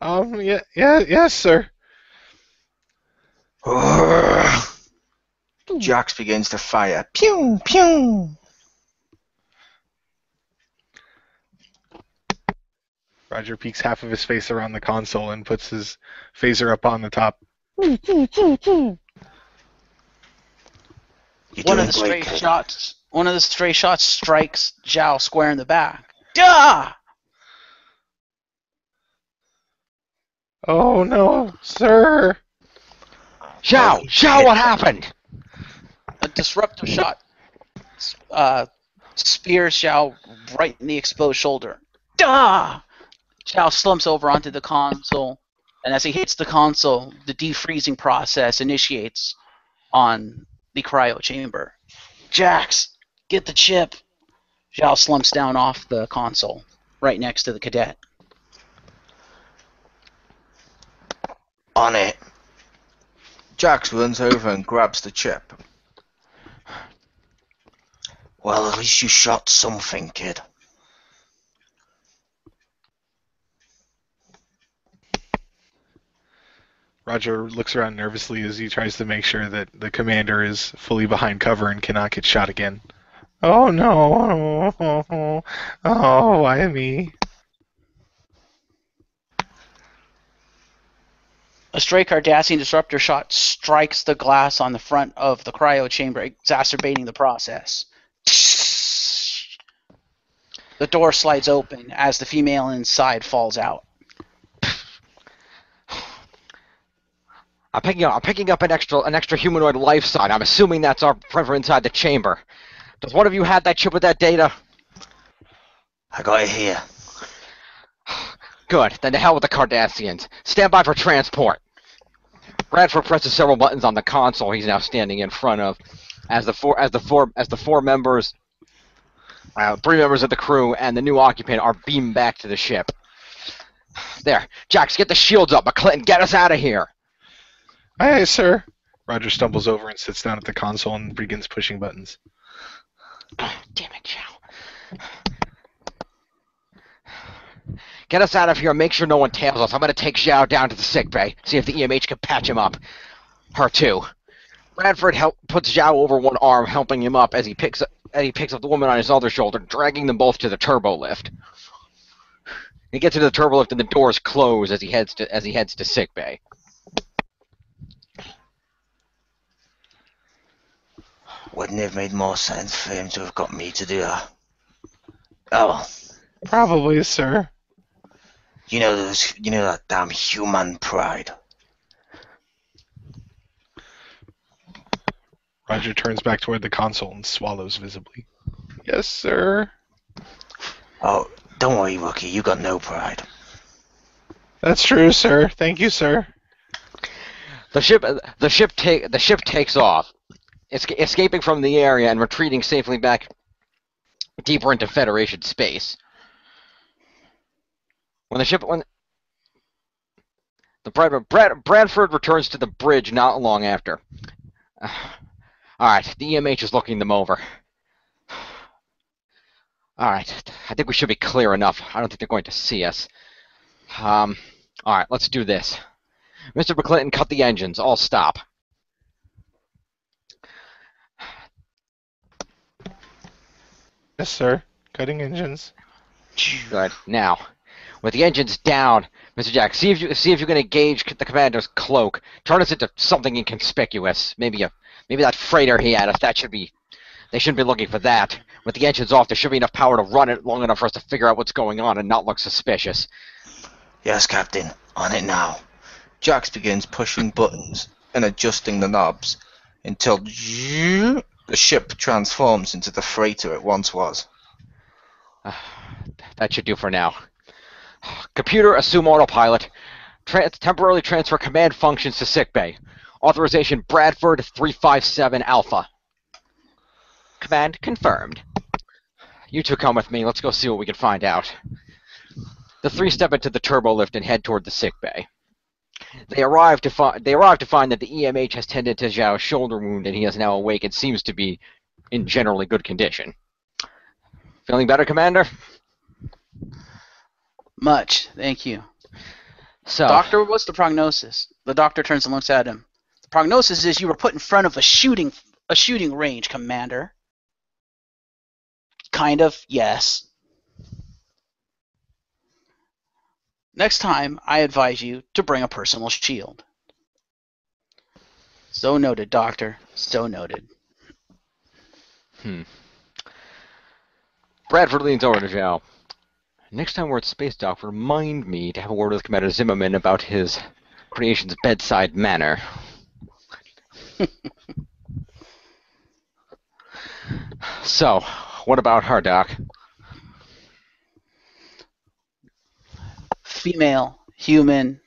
Yes, sir. Jax begins to fire. Pew, pew. Roger peeks half of his face around the console and puts his phaser up on the top. You're One of the stray shots strikes Xiao square in the back. Duh! Oh no, sir! Xiao! Xiao, what happened? A disruptive shot spears Xiao right in the exposed shoulder. Duh! Xiao slumps over onto the console, and as he hits the console, the defreezing process initiates on the cryo chamber. Jax, get the chip! Xiao slumps down off the console, right next to the cadet. On it. Jax runs over and grabs the chip. Well, at least you shot something, kid. Roger looks around nervously as he tries to make sure that the commander is fully behind cover and cannot get shot again. Oh no! Oh, why me? A stray Cardassian disruptor shot strikes the glass on the front of the cryo chamber, exacerbating the process. The door slides open as the female inside falls out. I'm picking up an extra humanoid life sign. I'm assuming that's our friend from inside the chamber. Does one of you have that chip with that data? I got it here. Good. Then to hell with the Cardassians. Stand by for transport. Bradford presses several buttons on the console he's now standing in front of, as the four members, 3 members of the crew and the new occupant are beamed back to the ship. There, Jax, get the shields up. McClinton, get us out of here. Aye, sir. Roger stumbles over and sits down at the console and begins pushing buttons. Damn it, Xiao. Get us out of here and make sure no one tails us. I'm going to take Xiao down to the sickbay, see if the EMH can patch him up. Her too. Bradford puts Xiao over one arm, helping him up as he picks up the woman on his other shoulder, dragging them both to the turbo lift. He gets into the turbo lift and the doors close as he heads to sickbay. Wouldn't it have made more sense for him to have got me to do that? Oh, Probably, sir. you know that damn human pride. Roger turns back toward the console and swallows visibly. Yes, sir. Oh, don't worry, Rookie, you got no pride. That's true, sir. Thank you, sir. The ship takes off, escaping from the area and retreating safely back deeper into Federation space. Bradford returns to the bridge not long after. Alright, the EMH is looking them over. Alright, I think we should be clear enough. I don't think they're going to see us. Alright, let's do this. Mr. McClinton, cut the engines. All stop. Yes, sir. Cutting engines. Good. Now, with the engines down, Mr. Jack, see if you can engage the commander's cloak. Turn us into something inconspicuous. Maybe that freighter he had us. They shouldn't be looking for that. With the engines off, there should be enough power to run it long enough for us to figure out what's going on and not look suspicious. Yes, Captain. On it now. Jax begins pushing buttons and adjusting the knobs until the ship transforms into the freighter it once was. That should do for now. Computer, assume autopilot. Temporarily transfer command functions to sickbay. Authorization Bradford 357 Alpha. Command confirmed. You two come with me. Let's go see what we can find out. The 3 step into the turbo lift and head toward the sickbay. They arrive to find that the EMH has tended to Xiao's shoulder wound and he is now awake and seems to be in generally good condition. Feeling better, Commander? Much, thank you. So, Doctor, what's the prognosis? The doctor turns and looks at him. The prognosis is you were put in front of a shooting range, Commander. Kind of, yes. Next time, I advise you to bring a personal shield. So noted, Doctor. So noted. Bradford leans over to Xiao. Next time we're at Space Dock, remind me to have a word with Commander Zimmerman about his creation's bedside manner. So, what about her, Doc? Female, human,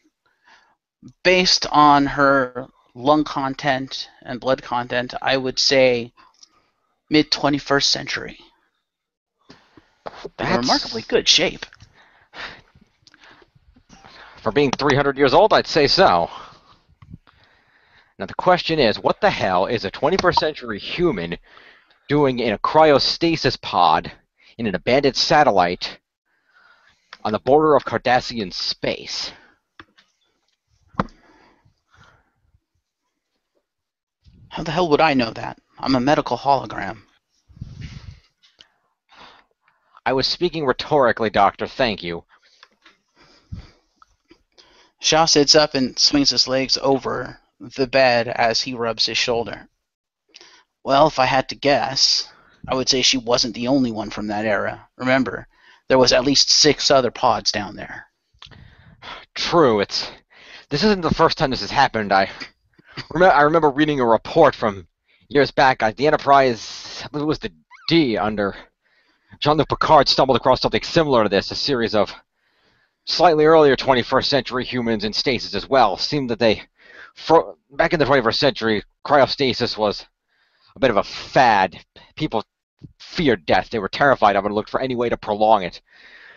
based on her lung content and blood content, I would say mid-21st century. In remarkably good shape. For being 300 years old, I'd say so. Now the question is, what the hell is a 21st century human doing in a cryostasis pod in an abandoned satellite on the border of Cardassian space? How the hell would I know that? I'm a medical hologram. I was speaking rhetorically, Doctor. Thank you. Xiao sits up and swings his legs over the bed as he rubs his shoulder. Well, if I had to guess, I would say she wasn't the only one from that era. Remember, there was at least 6 other pods down there. True. This isn't the first time this has happened. I remember reading a report from years back. The Enterprise, I believe it was the D under Jean-Luc Picard, stumbled across something similar to this. A series of slightly earlier 21st century humans in stasis as well. Seemed that back in the 21st century, cryostasis was a bit of a fad. People feared death. They were terrified of it and looked for any way to prolong it.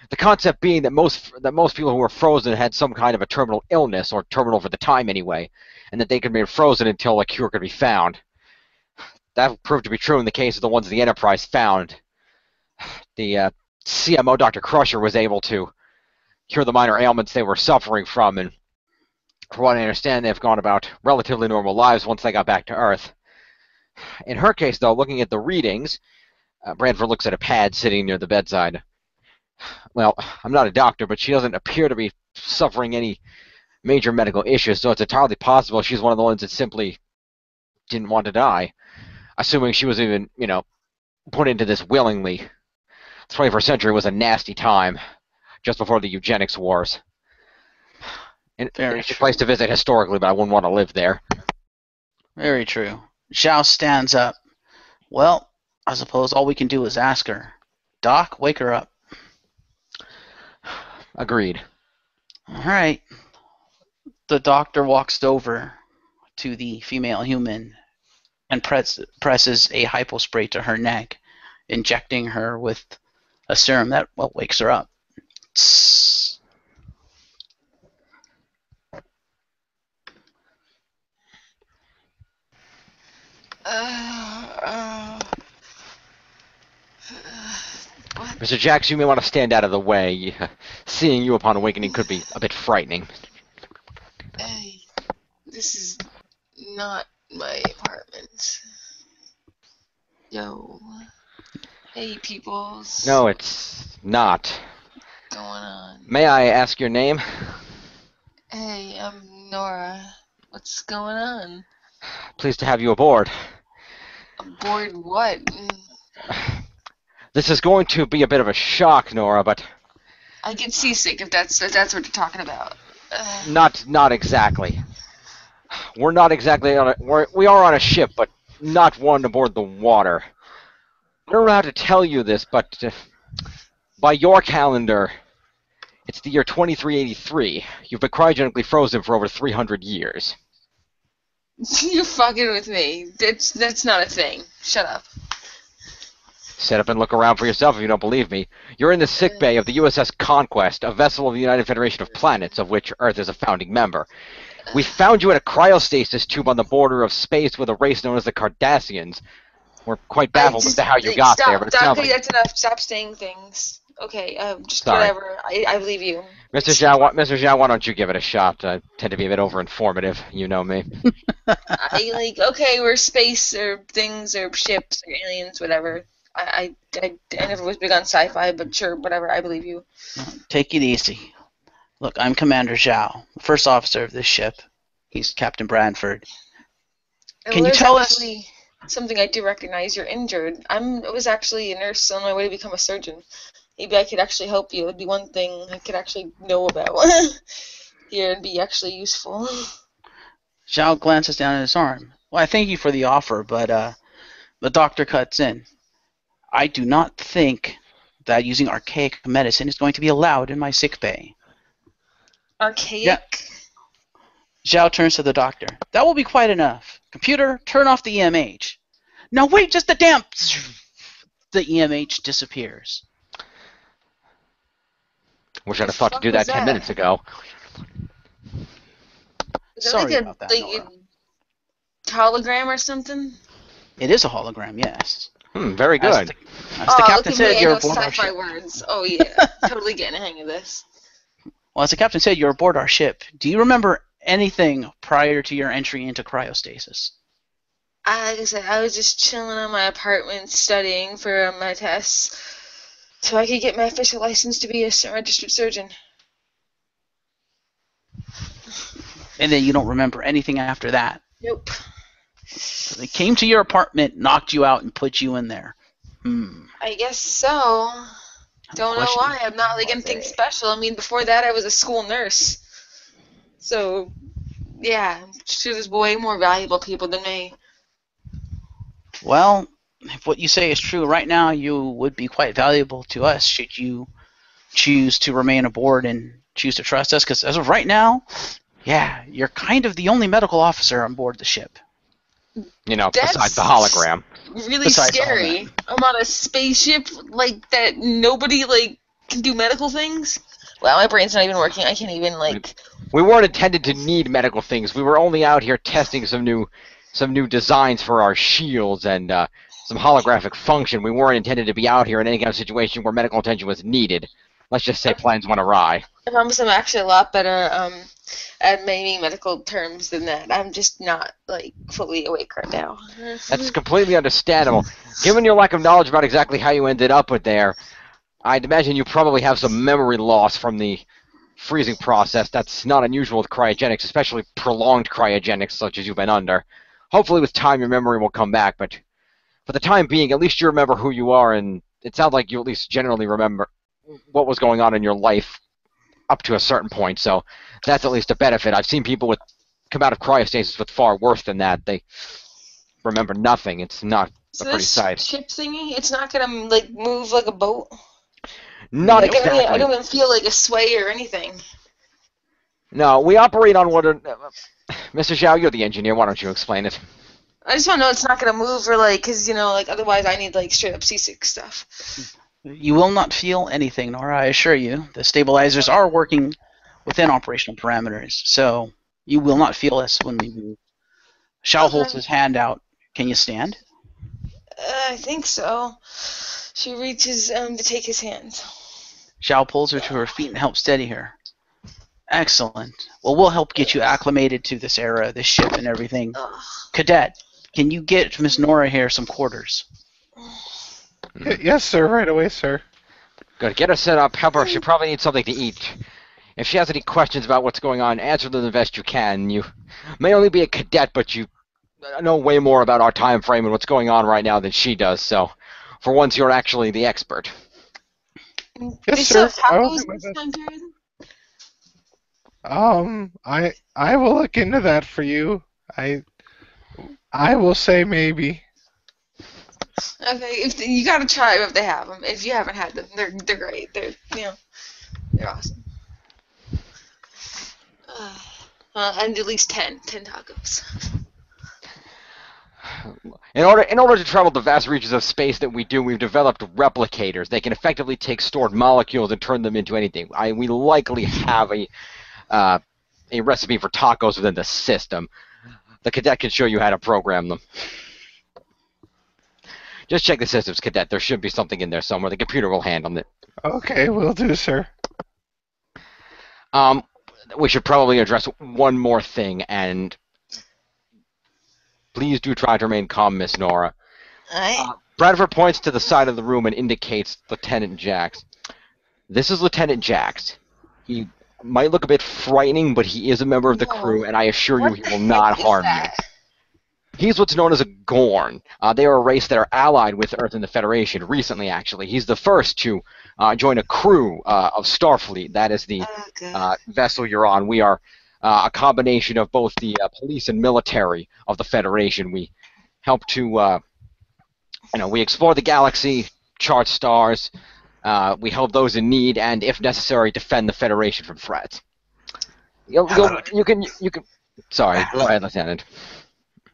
The concept being that most people who were frozen had some kind of a terminal illness, or terminal for the time anyway, and that they could remain frozen until a cure could be found. That proved to be true in the case of the ones the Enterprise found. The CMO, Dr. Crusher, was able to cure the minor ailments they were suffering from, and from what I understand, they've gone about relatively normal lives once they got back to Earth. In her case, though, looking at the readings, Bradford looks at a pad sitting near the bedside. Well, I'm not a doctor, but she doesn't appear to be suffering any major medical issues, so it's entirely possible she's one of the ones that simply didn't want to die, assuming she was even, put into this willingly. The 21st century was a nasty time, just before the eugenics wars. And it's a place to visit historically, but I wouldn't want to live there. Very true. Xiao stands up. Well, I suppose all we can do is ask her. Doc, wake her up. Agreed. All right. The doctor walks over to the female human and presses a hypospray to her neck, injecting her with a serum that wakes her up. Tss. Mr. Jax, you may want to stand out of the way. Seeing you upon awakening could be a bit frightening. Hey, this is not my apartment. Yo. Hey, peoples. No, it's not. What's going on? May I ask your name? Hey, I'm Nora. What's going on? Pleased to have you aboard. Aboard what? This is going to be a bit of a shock, Nora, but I get seasick if that's what you're talking about. not exactly. We're not exactly we are on a ship, but not one aboard the water. I don't know how to tell you this, but by your calendar, it's the year 2383. You've been cryogenically frozen for over 300 years. You're fucking with me. That's not a thing. Shut up. Sit up and look around for yourself if you don't believe me. You're in the sickbay of the USS Conquest, a vessel of the United Federation of Planets, of which Earth is a founding member. We found you in a cryostasis tube on the border of space with a race known as the Cardassians. We're quite baffled as to how you got there, but it sounds like... That's enough. Stop saying things. Okay, just Sorry. whatever. I believe you. Mr. Xiao, why don't you give it a shot? I tend to be a bit over-informative. You know me. Okay, we're space or things or ships or aliens, whatever. I never was big on sci-fi, but sure, whatever. I believe you. Take it easy. Look, I'm Commander Xiao, first officer of this ship. He's Captain Bradford. Can you tell us... Something I do recognize. You're injured. I was actually a nurse on my way to become a surgeon. maybe I could actually help you. It'd be one thing I could actually know about here and be actually useful. Xiao glances down at his arm. Well, I thank you for the offer, but the doctor cuts in. I do not think that using archaic medicine is going to be allowed in my sick bay. Archaic? Yeah. Xiao turns to the doctor. That will be quite enough. Computer, turn off the EMH. No, wait, just the damp... The EMH disappears. Wish I'd have thought to do that 10 minutes ago. Is that Sorry like about that, like Nora. a hologram or something? It is a hologram, yes. Very good. As the captain look at said, me, I you're know aboard our sci-fi ship. words. Oh yeah, totally getting the hang of this. Well, as the captain said, you're aboard our ship. Do you remember anything prior to your entry into cryostasis? Like I said, I was just chilling in my apartment studying for my tests so I could get my official license to be a registered surgeon. And then you don't remember anything after that. Nope. So they came to your apartment, knocked you out, and put you in there. I guess so. Don't know why. I'm not like anything special. I mean, before that I was a school nurse. So, yeah, she was way more valuable people than me. Well, if what you say is true, right now you would be quite valuable to us should you choose to remain aboard and choose to trust us, because as of right now, yeah, you're kind of the only medical officer on board the ship. You know, besides the hologram. Really Besides scary. I'm on a spaceship like that. Nobody like can do medical things. Wow, my brain's not even working. I can't even like. We weren't intended to need medical things. We were only out here testing some new designs for our shields and some holographic function. We weren't intended to be out here in any kind of situation where medical attention was needed. Let's just say plans went awry. I promise I'm actually a lot better at naming medical terms than that. I'm just not like fully awake right now. That's completely understandable. Given your lack of knowledge about exactly how you ended up with there, I'd imagine you probably have some memory loss from the freezing process. That's not unusual with cryogenics, especially prolonged cryogenics such as you've been under. Hopefully with time your memory will come back, but for the time being, at least you remember who you are, and it sounds like you at least generally remember what was going on in your life up to a certain point, so that's at least a benefit. I've seen people come out of cryostasis with far worse than that. They remember nothing. It's not a pretty sight. Ship thingy, it's not gonna like move like a boat. Not exactly. I don't even feel like a sway or anything. No, we operate on what Mr. Xiao, you're the engineer. Why don't you explain it? I just want to know it's not gonna move or like, cause like otherwise I need like straight up seasick stuff. You will not feel anything, Nora, I assure you. The stabilizers are working within operational parameters, so you will not feel us when we move. Xiao holds his hand out. Can you stand? I think so. She reaches to take his hand. Xiao pulls her to her feet and helps steady her. Excellent. Well, we'll help get you acclimated to this era, this ship, and everything. Cadet, can you get Miss Nora here some quarters? Yes, sir. Right away, sir. Good. Get her set up. Help her. She probably needs something to eat. If she has any questions about what's going on, answer them the best you can. You may only be a cadet, but you know way more about our time frame and what's going on right now than she does. So, for once, you're actually the expert. Yes, sir. I will do my best. I will look into that for you. I will say maybe. Okay, you gotta try them if they have them. If you haven't had them, they're great. They're awesome. And at least 10 tacos. In order to travel the vast reaches of space that we do, we've developed replicators. They can effectively take stored molecules and turn them into anything. We likely have a recipe for tacos within the system. The cadet can show you how to program them. Just check the systems, Cadet. There should be something in there somewhere. The computer will handle it. Okay, will do, sir. We should probably address one more thing, and please do try to remain calm, Miss Nora. Bradford points to the side of the room and indicates Lieutenant Jax. This is Lieutenant Jax. He might look a bit frightening, but he is a member of the crew, and I assure you he will not harm you. He's what's known as a Gorn. They are a race that are allied with Earth and the Federation recently, actually. He's the first to join a crew of Starfleet. That is the vessel you're on. We are a combination of both the police and military of the Federation. We help to, we explore the galaxy, chart stars. We help those in need, and if necessary, defend the Federation from threats. You can. Sorry, go ahead, Lieutenant.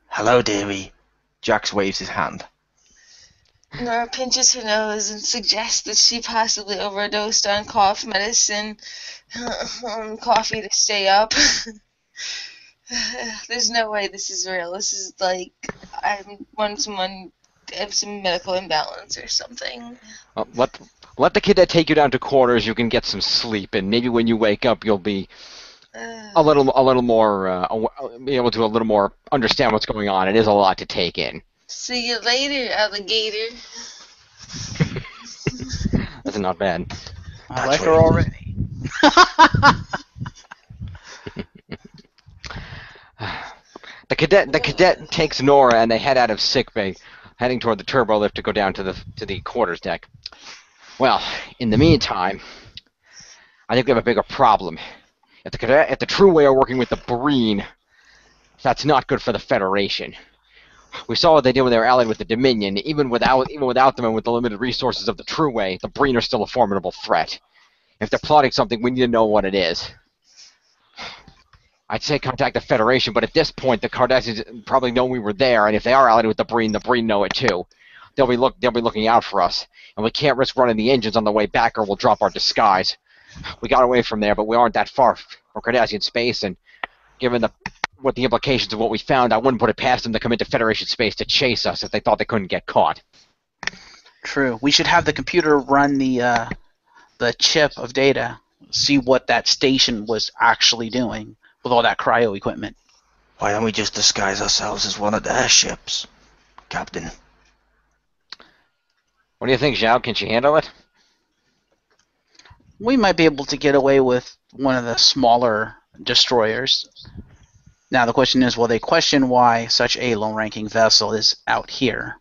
Hello, dearie. Jax waves his hand. Nora pinches her nose and suggests that she possibly overdosed on cough medicine, coffee to stay up. There's no way this is real. This is like I'm someone have some medical imbalance or something. Let the cadet take you down to quarters. You can get some sleep, and maybe when you wake up, you'll be a little more be able to a little more understand what's going on. It is a lot to take in. See you later, alligator. That's not bad. I like her already. The cadet takes Nora, and they head out of sickbay, heading toward the turbo lift to go down to the quarters deck. Well, in the meantime, I think we have a bigger problem. If the True Way are working with the Breen, that's not good for the Federation. We saw what they did when they were allied with the Dominion. Even without them and with the limited resources of the True Way, the Breen are still a formidable threat. If they're plotting something, we need to know what it is. I'd say contact the Federation, but at this point, the Cardassians probably know we were there, and if they are allied with the Breen know it too. They'll be looking out for us, and we can't risk running the engines on the way back, or we'll drop our disguise. We got away from there, but we aren't that far from Cardassian space, and given what the implications of what we found, I wouldn't put it past them to come into Federation space to chase us if they thought they couldn't get caught. True. We should have the computer run the chip of data, see what that station was actually doing with all that cryo equipment. Why don't we just disguise ourselves as one of their ships, Captain? What do you think, Xiao? Can she handle it? We might be able to get away with one of the smaller destroyers. Now the question is, will they question why such a low-ranking vessel is out here?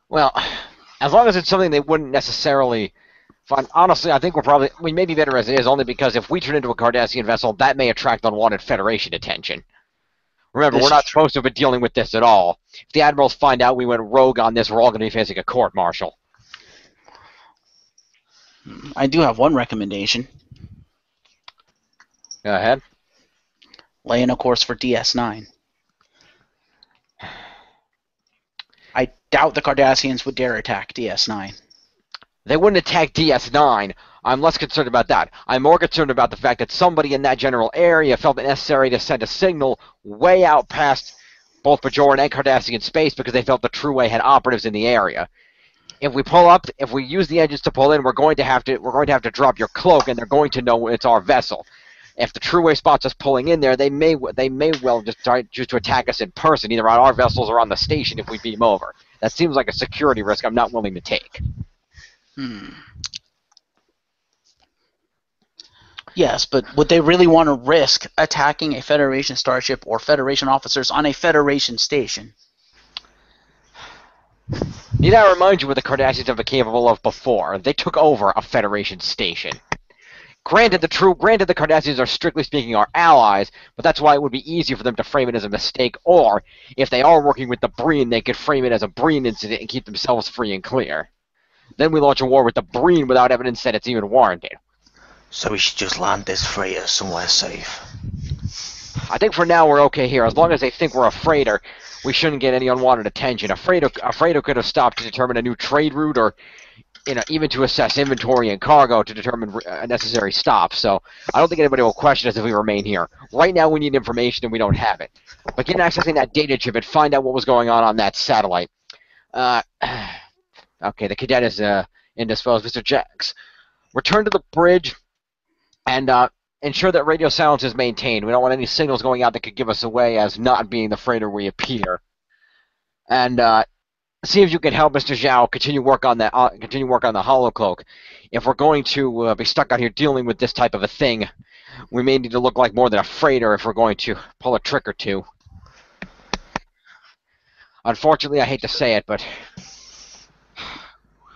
Well, as long as it's something they wouldn't necessarily find. Honestly, I think we may be better as it is, only because if we turn into a Cardassian vessel, that may attract unwanted Federation attention. Remember, we're not supposed to be dealing with this at all. If the Admirals find out we went rogue on this, we're all going to be facing a court-martial. I do have one recommendation. Go ahead. Lay in a course for DS9. I doubt the Cardassians would dare attack DS9. They wouldn't attack DS9. I'm less concerned about that. I'm more concerned about the fact that somebody in that general area felt it necessary to send a signal way out past both Bajoran and Cardassian space because they felt the True Way had operatives in the area. If we use the engines to pull in, we're going to have to drop your cloak, and they're going to know it's our vessel. If the True Way spots us pulling in there, they may well just choose to attack us in person, either on our vessels or on the station if we beam over. That seems like a security risk I'm not willing to take. Yes, but would they really want to risk attacking a Federation starship or Federation officers on a Federation station? Need I remind you what the Cardassians have been capable of before? They took over a Federation station. Granted, the Cardassians are strictly speaking our allies, but that's why it would be easier for them to frame it as a mistake, or if they are working with the Breen, they could frame it as a Breen incident and keep themselves free and clear. Then we launch a war with the Breen without evidence that it's even warranted. So we should just land this freighter somewhere safe. I think for now we're okay here. As long as they think we're a freighter, we shouldn't get any unwanted attention. A freighter could have stopped to determine a new trade route, or even to assess inventory and cargo to determine a necessary stop. So I don't think anybody will question us if we remain here. Right now we need information and we don't have it. But get accessing that data chip and find out what was going on that satellite. Okay, the cadet is indisposed. Mr. Jax, return to the bridge and ensure that radio silence is maintained. We don't want any signals going out that could give us away as not being the freighter we appear. And see if you can help Mr. Xiao continue work on the holocloak. If we're going to be stuck out here dealing with this type of a thing, we may need to look like more than a freighter if we're going to pull a trick or two. unfortunately, I hate to say it, but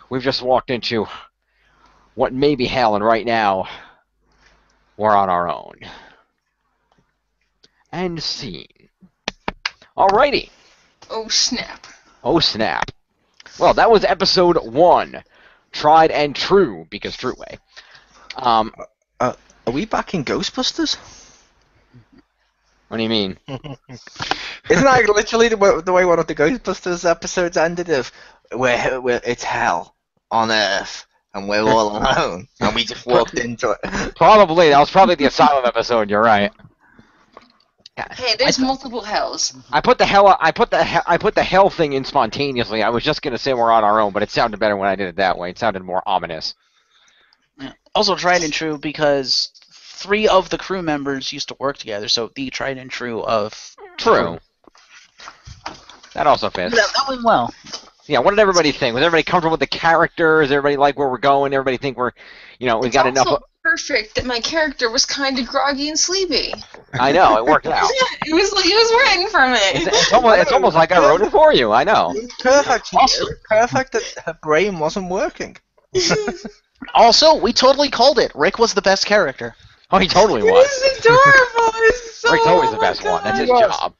we've just walked into what may be hell, and right now, we're on our own. End scene. Alrighty. Oh, snap. Oh, snap. Well, that was episode 1. Tried and true, because true way. Are we back in Ghostbusters? What do you mean? Isn't that literally the way one of the Ghostbusters episodes ended? Of where it's hell on Earth and we're all alone, and we just walked into it. Probably. That was probably the Asylum episode. You're right. Hey, there's multiple hells. I put the hell thing in spontaneously. I was just gonna say we're on our own, but it sounded better when I did it that way. It sounded more ominous. Also tried and true because 3 of the crew members used to work together, so the tried and true of True. That also fits. That went well. Yeah, what did everybody think? Was everybody comfortable with the characters? Everybody like where we're going? Everybody think we're, we've got enough. Also perfect that my character was kind of groggy and sleepy. I know, it worked out. It was written for me. It's almost like I wrote it for you. I know. Perfect. Perfect that her brain wasn't working. Also, we totally called it. Rick was the best character. Oh, he totally was. It's adorable. It's so, Rick's always the best one. That's his job.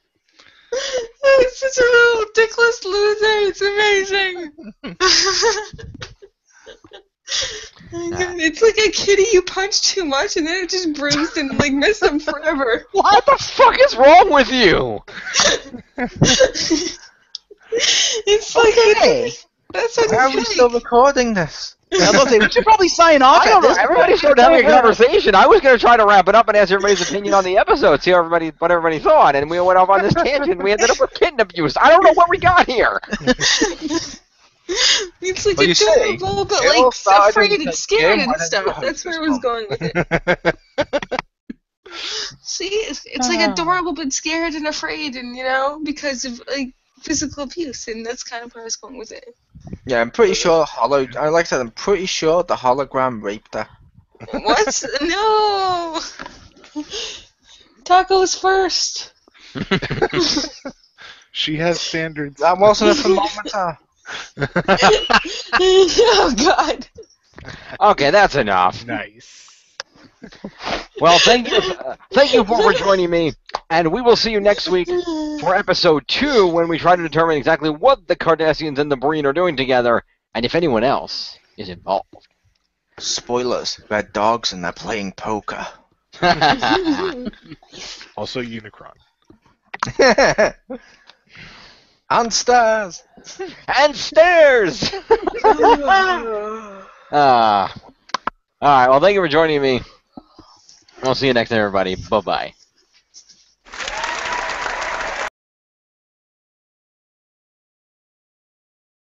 It's such a little dickless loser. It's amazing. It's like a kitty you punch too much and then it just bruised and like missed him forever. What the fuck is wrong with you? It's like Okay. That's such Why are we still recording this? I was gonna say, we should probably sign off I at don't know. this Everybody point. started having a conversation. I was going to try to wrap it up and ask everybody's opinion on the episode, see what everybody thought, and we went off on this tangent. We ended up with kitten abuse. I don't know what we got here. It's like Well, you see, adorable, but it all like started afraid in and the scared game. and stuff. That's where I was going with it. See, it's like adorable but scared and afraid, and because of like physical abuse, and that's kind of where I was going with it. Yeah, I'm pretty sure I'm pretty sure the hologram raped her. What? No. Tacos first. She has standards. That wasn't a thermometer. Oh God. Okay, that's enough. Nice. Well, thank you for joining me, and we will see you next week for episode 2 when we try to determine exactly what the Cardassians and the Breen are doing together, and if anyone else is involved. Spoilers, they're dogs and they're playing poker. Also Unicron. And stairs! And stairs! Alright, well, thank you for joining me. We'll see you next time, everybody. Bye-bye.